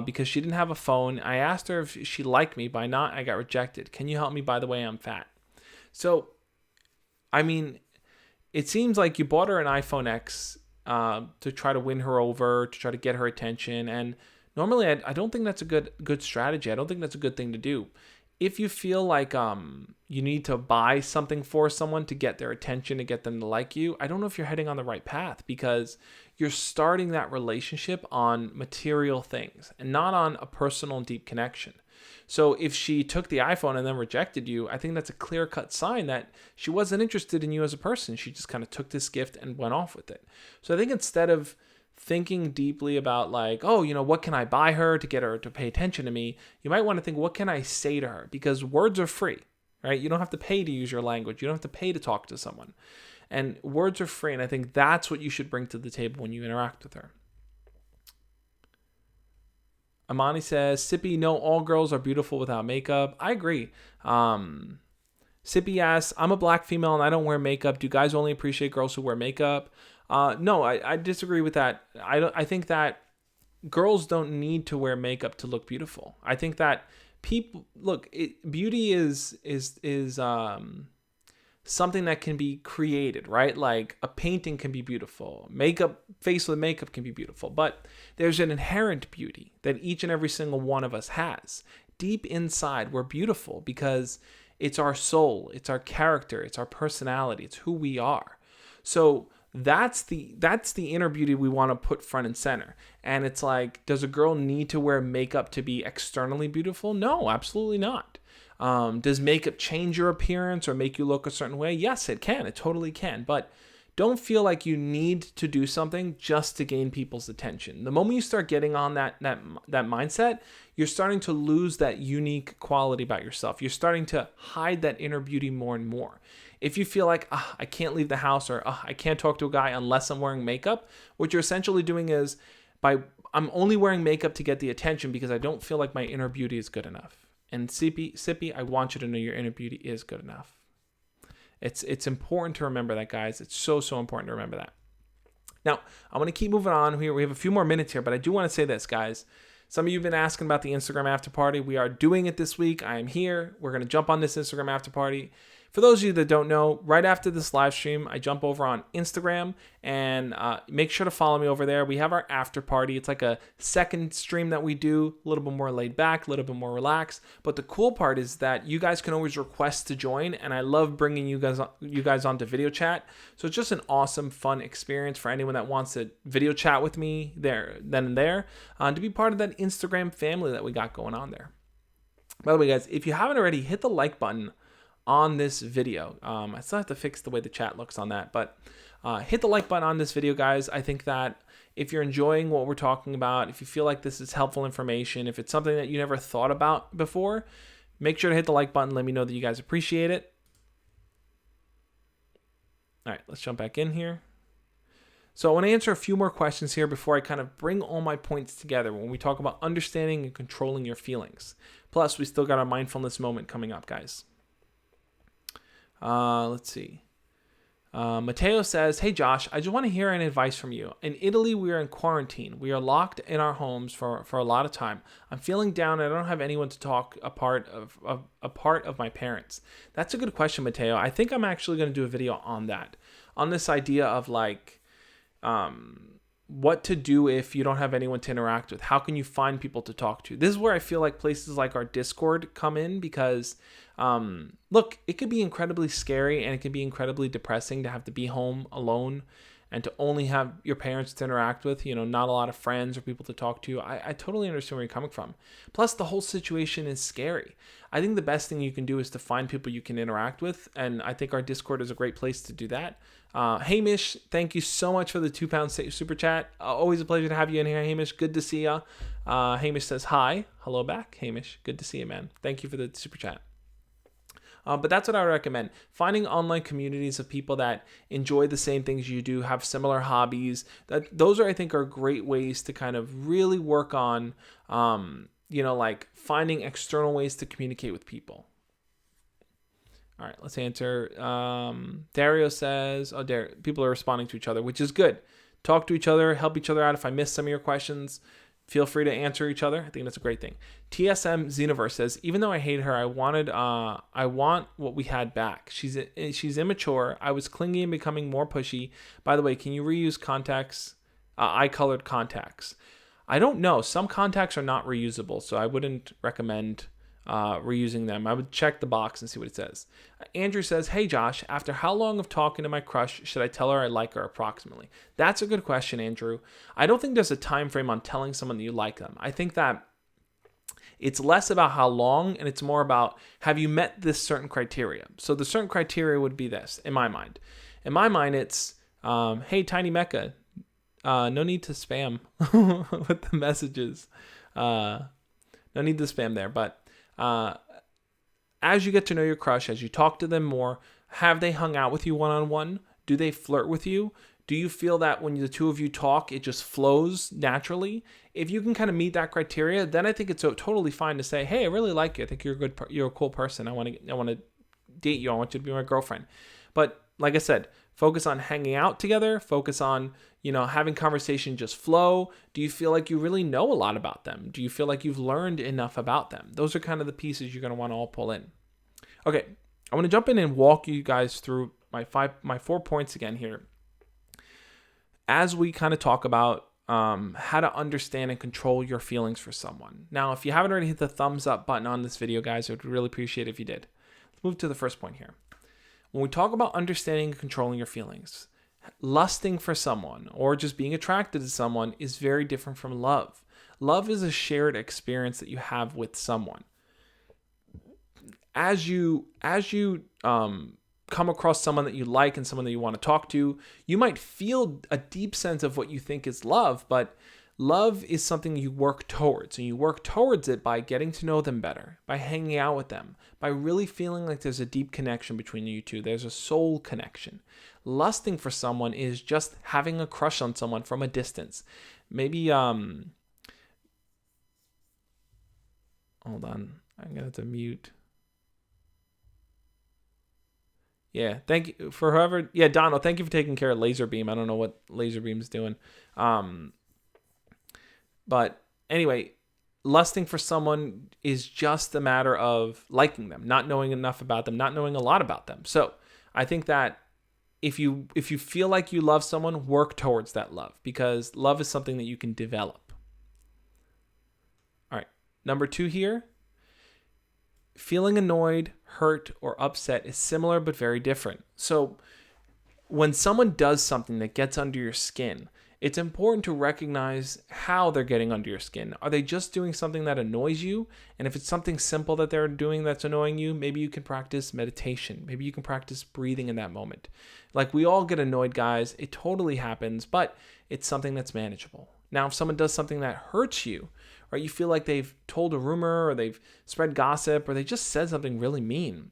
because she didn't have a phone. I asked her if she liked me. By not, I got rejected. Can you help me? By the way, I'm fat. So, it seems like you bought her an iPhone X to try to win her over, to try to get her attention. And normally, I don't think that's a good strategy. I don't think that's a good thing to do. If you feel like you need to buy something for someone to get their attention, to get them to like you, I don't know if you're heading on the right path, because you're starting that relationship on material things and not on a personal and deep connection. So if she took the iPhone and then rejected you, I think that's a clear-cut sign that she wasn't interested in you as a person. She just kind of took this gift and went off with it. So I think instead of thinking deeply about what can I buy her to get her to pay attention to me, you might want to think, what can I say to her? Because words are free, right? You don't have to pay to use your language. You don't have to pay to talk to someone. And words are free, and I think that's what you should bring to the table when you interact with her. Amani says, Sippy, no, all girls are beautiful without makeup. I agree. Sippy asks, I'm a black female and I don't wear makeup. Do guys only appreciate girls who wear makeup? No, I disagree with that. I think that girls don't need to wear makeup to look beautiful. I think that beauty is something that can be created, right? Like a painting can be beautiful. Face with makeup can be beautiful, but there's an inherent beauty that each and every single one of us has. Deep inside, we're beautiful because it's our soul, it's our character, it's our personality, it's who we are. So that's the inner beauty we want to put front and center. And it's like, does a girl need to wear makeup to be externally beautiful? No, absolutely not. Does makeup change your appearance or make you look a certain way? Yes, it can. It totally can. But don't feel like you need to do something just to gain people's attention. The moment you start getting on that mindset, you're starting to lose that unique quality about yourself. You're starting to hide that inner beauty more and more. If you feel like, I can't leave the house, or I can't talk to a guy unless I'm wearing makeup, what you're essentially doing is I'm only wearing makeup to get the attention because I don't feel like my inner beauty is good enough. And Sippy, I want you to know your inner beauty is good enough. It's important to remember that, guys. It's so important to remember that. Now, I'm going to keep moving on. We have a few more minutes here, but I do want to say this, guys. Some of you have been asking about the Instagram after party. We are doing it this week. I am here. We're going to jump on this Instagram after party. For those of you that don't know, right after this live stream, I jump over on Instagram, and make sure to follow me over there. We have our after party. It's like a second stream that we do, a little bit more laid back, a little bit more relaxed. But the cool part is that you guys can always request to join, and I love bringing you guys onto video chat. So it's just an awesome, fun experience for anyone that wants to video chat with me there, then and there, to be part of that Instagram family that we got going on there. By the way, guys, if you haven't already, hit the like button on this video. I still have to fix the way the chat looks on that, but hit the like button on this video, guys. I think that if you're enjoying what we're talking about, if you feel like this is helpful information, if it's something that you never thought about before, make sure to hit the like button. Let me know that you guys appreciate it. All right, let's jump back in here. So I want to answer a few more questions here before I kind of bring all my points together when we talk about understanding and controlling your feelings. Plus, we still got our mindfulness moment coming up, guys. Let's see. Matteo says, hey Josh, I just want to hear an advice from you. In Italy, we are in quarantine. We are locked in our homes for a lot of time. I'm feeling down and I don't have anyone to talk a part of my parents. That's a good question, Matteo. I think I'm actually going to do a video on that, on this idea of like, what to do if you don't have anyone to interact with. How can you find people to talk to? This is where I feel like places like our Discord come in, because look, it could be incredibly scary and it can be incredibly depressing to have to be home alone and to only have your parents to interact with, not a lot of friends or people to talk to. I totally understand where you're coming from. Plus, the whole situation is scary. I think the best thing you can do is to find people you can interact with, and I think our Discord is a great place to do that. Hamish, thank you so much for the £2 super chat. Always a pleasure to have you in here, Hamish. Good to see ya. Hamish says hi. Hello back, Hamish. Good to see you, man. Thank you for the super chat. But that's what I would recommend. Finding online communities of people that enjoy the same things you do, have similar hobbies. Those I think are great ways to kind of really work on, like finding external ways to communicate with people. All right, let's answer. Dario says, people are responding to each other, which is good. Talk to each other, help each other out. If I missed some of your questions, feel free to answer each other. I think that's a great thing. TSM Xenoverse says, even though I hate her, I want what we had back. She's immature. I was clingy and becoming more pushy. By the way, can you reuse contacts? Eye-colored contacts. I don't know. Some contacts are not reusable, so I wouldn't recommend reusing them. I would check the box and see what it says. Andrew says, hey Josh, after how long of talking to my crush should I tell her I like her approximately? That's a good question, Andrew. I don't think there's a time frame on telling someone that you like them. I think that it's less about how long and it's more about, have you met this certain criteria? So the certain criteria would be this, in my mind. In my mind, it's, hey, Tiny Mecca, no need to spam with the messages. No need to spam there, but as you get to know your crush, as you talk to them more, have they hung out with you one-on-one? Do they flirt with you? Do you feel that when the two of you talk, it just flows naturally? If you can kind of meet that criteria, then I think it's totally fine to say, hey, I really like you. I think you're a cool person. I want to date you. I want you to be my girlfriend. But like I said, focus on hanging out together. Focus on, having conversation just flow. Do you feel like you really know a lot about them? Do you feel like you've learned enough about them? Those are kind of the pieces you're going to want to all pull in. Okay, I want to jump in and walk you guys through my 4 points again here, as we kind of talk about how to understand and control your feelings for someone. Now, if you haven't already hit the thumbs up button on this video, guys, I would really appreciate it if you did. Let's move to the first point here. When we talk about understanding and controlling your feelings, lusting for someone or just being attracted to someone is very different from love. Love is a shared experience that you have with someone. As you come across someone that you like and someone that you want to talk to, you might feel a deep sense of what you think is love, but love is something you work towards, and you work towards it by getting to know them better, by hanging out with them, by really feeling like there's a deep connection between you two. There's a soul connection. Lusting for someone is just having a crush on someone from a distance. Maybe, hold on, I'm going to have to mute. Yeah, thank you for whoever. Yeah, Donald, thank you for taking care of Laserbeam. I don't know what Laserbeam's doing. But anyway, lusting for someone is just a matter of liking them, not knowing enough about them, not knowing a lot about them. So I think that if you feel like you love someone, work towards that love, because love is something that you can develop. All right, number 2 here. Feeling annoyed, hurt, or upset is similar but very different. So when someone does something that gets under your skin, it's important to recognize how they're getting under your skin. Are they just doing something that annoys you? And if it's something simple that they're doing that's annoying you, maybe you can practice meditation. Maybe you can practice breathing in that moment. Like, we all get annoyed, guys. It totally happens, but it's something that's manageable. Now, if someone does something that hurts you, or you feel like they've told a rumor, or they've spread gossip, or they just said something really mean,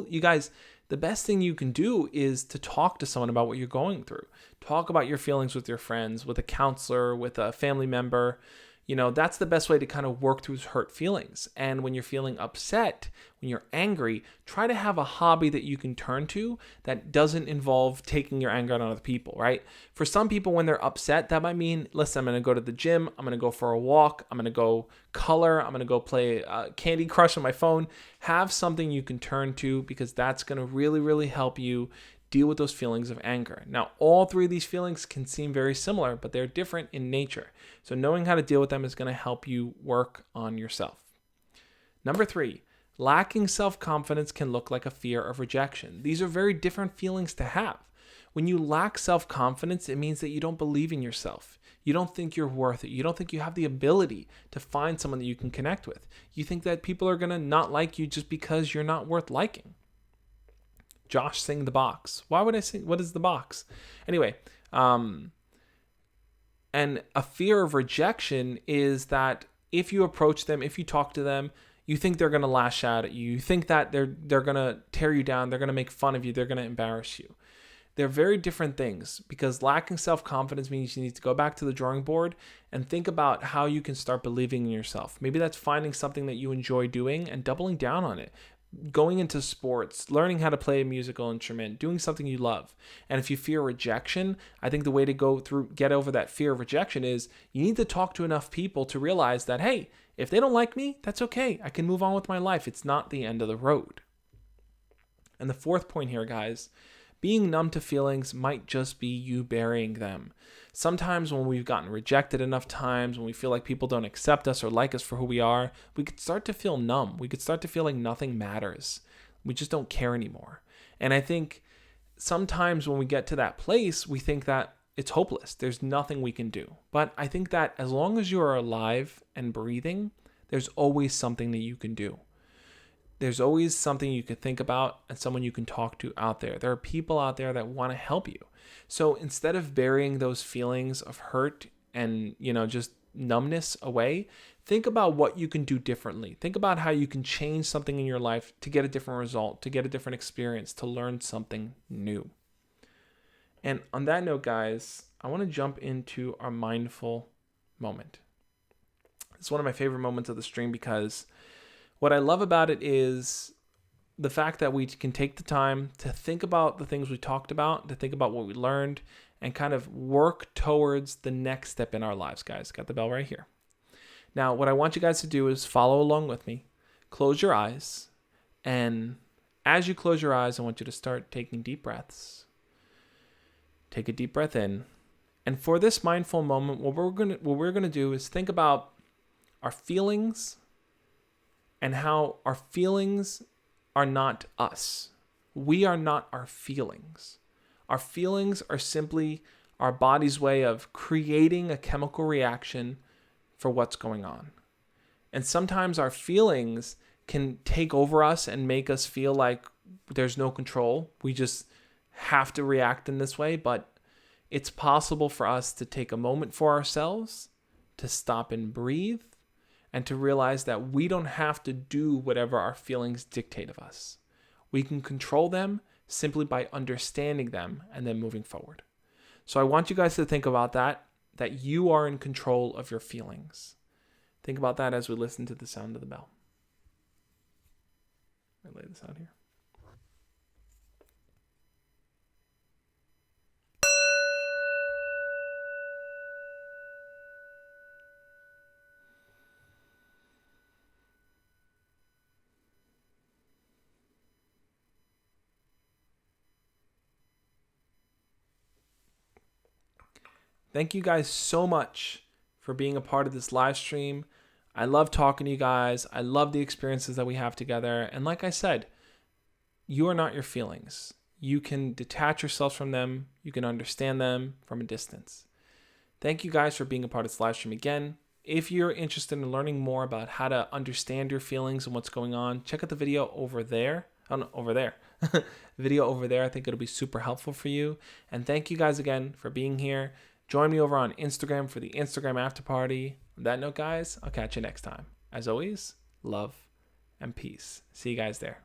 you guys, the best thing you can do is to talk to someone about what you're going through. Talk about your feelings with your friends, with a counselor, with a family member. That's the best way to kind of work through hurt feelings. And when you're feeling upset, when you're angry, try to have a hobby that you can turn to that doesn't involve taking your anger out on other people, right? For some people, when they're upset, that might mean, listen, I'm going to go to the gym. I'm going to go for a walk. I'm going to go color. I'm going to go play Candy Crush on my phone. Have something you can turn to, because that's going to really, really help you deal with those feelings of anger. Now, all 3 of these feelings can seem very similar, but they're different in nature. So knowing how to deal with them is going to help you work on yourself. Number 3, lacking self-confidence can look like a fear of rejection. These are very different feelings to have. When you lack self-confidence, it means that you don't believe in yourself. You don't think you're worth it. You don't think you have the ability to find someone that you can connect with. You think that people are going to not like you just because you're not worth liking. Josh Sing the Box. Why would I sing? What is the box? Anyway, and a fear of rejection is that if you approach them, if you talk to them, you think they're going to lash out at you. You think that they're going to tear you down. They're going to make fun of you. They're going to embarrass you. They're very different things, because lacking self-confidence means you need to go back to the drawing board and think about how you can start believing in yourself. Maybe that's finding something that you enjoy doing and doubling down on it. Going into sports, learning how to play a musical instrument, doing something you love. And if you fear rejection, I think the way to get over that fear of rejection is you need to talk to enough people to realize that, hey, if they don't like me, that's okay. I can move on with my life. It's not the end of the road. And the 4th point here, guys, being numb to feelings might just be you burying them. Sometimes when we've gotten rejected enough times, when we feel like people don't accept us or like us for who we are, we could start to feel numb. We could start to feel like nothing matters. We just don't care anymore. And I think sometimes when we get to that place, we think that it's hopeless. There's nothing we can do. But I think that as long as you are alive and breathing, there's always something that you can do. There's always something you could think about and someone you can talk to out there. There are people out there that want to help you. So instead of burying those feelings of hurt and, just numbness away, think about what you can do differently. Think about how you can change something in your life to get a different result, to get a different experience, to learn something new. And on that note, guys, I want to jump into our mindful moment. It's one of my favorite moments of the stream, because what I love about it is the fact that we can take the time to think about the things we talked about, to think about what we learned, and kind of work towards the next step in our lives, guys. Got the bell right here. Now, what I want you guys to do is follow along with me. Close your eyes. And as you close your eyes, I want you to start taking deep breaths. Take a deep breath in. And for this mindful moment, what we're gonna do is think about our feelings and how our feelings are not us. We are not our feelings. Our feelings are simply our body's way of creating a chemical reaction for what's going on. And sometimes our feelings can take over us and make us feel like there's no control. We just have to react in this way, but it's possible for us to take a moment for ourselves, to stop and breathe, and to realize that we don't have to do whatever our feelings dictate of us. We can control them simply by understanding them and then moving forward. So I want you guys to think about that you are in control of your feelings. Think about that as we listen to the sound of the bell. Let me lay this out here. Thank you guys so much for being a part of this live stream. I love talking to you guys. I love the experiences that we have together. And like I said, you are not your feelings. You can detach yourself from them. You can understand them from a distance. Thank you guys for being a part of this live stream again. If you're interested in learning more about how to understand your feelings and what's going on, check out the video over there. Oh, no, over there. Video over there. I think it'll be super helpful for you. And thank you guys again for being here. Join me over on Instagram for the Instagram after party. On that note, guys, I'll catch you next time. As always, love and peace. See you guys there.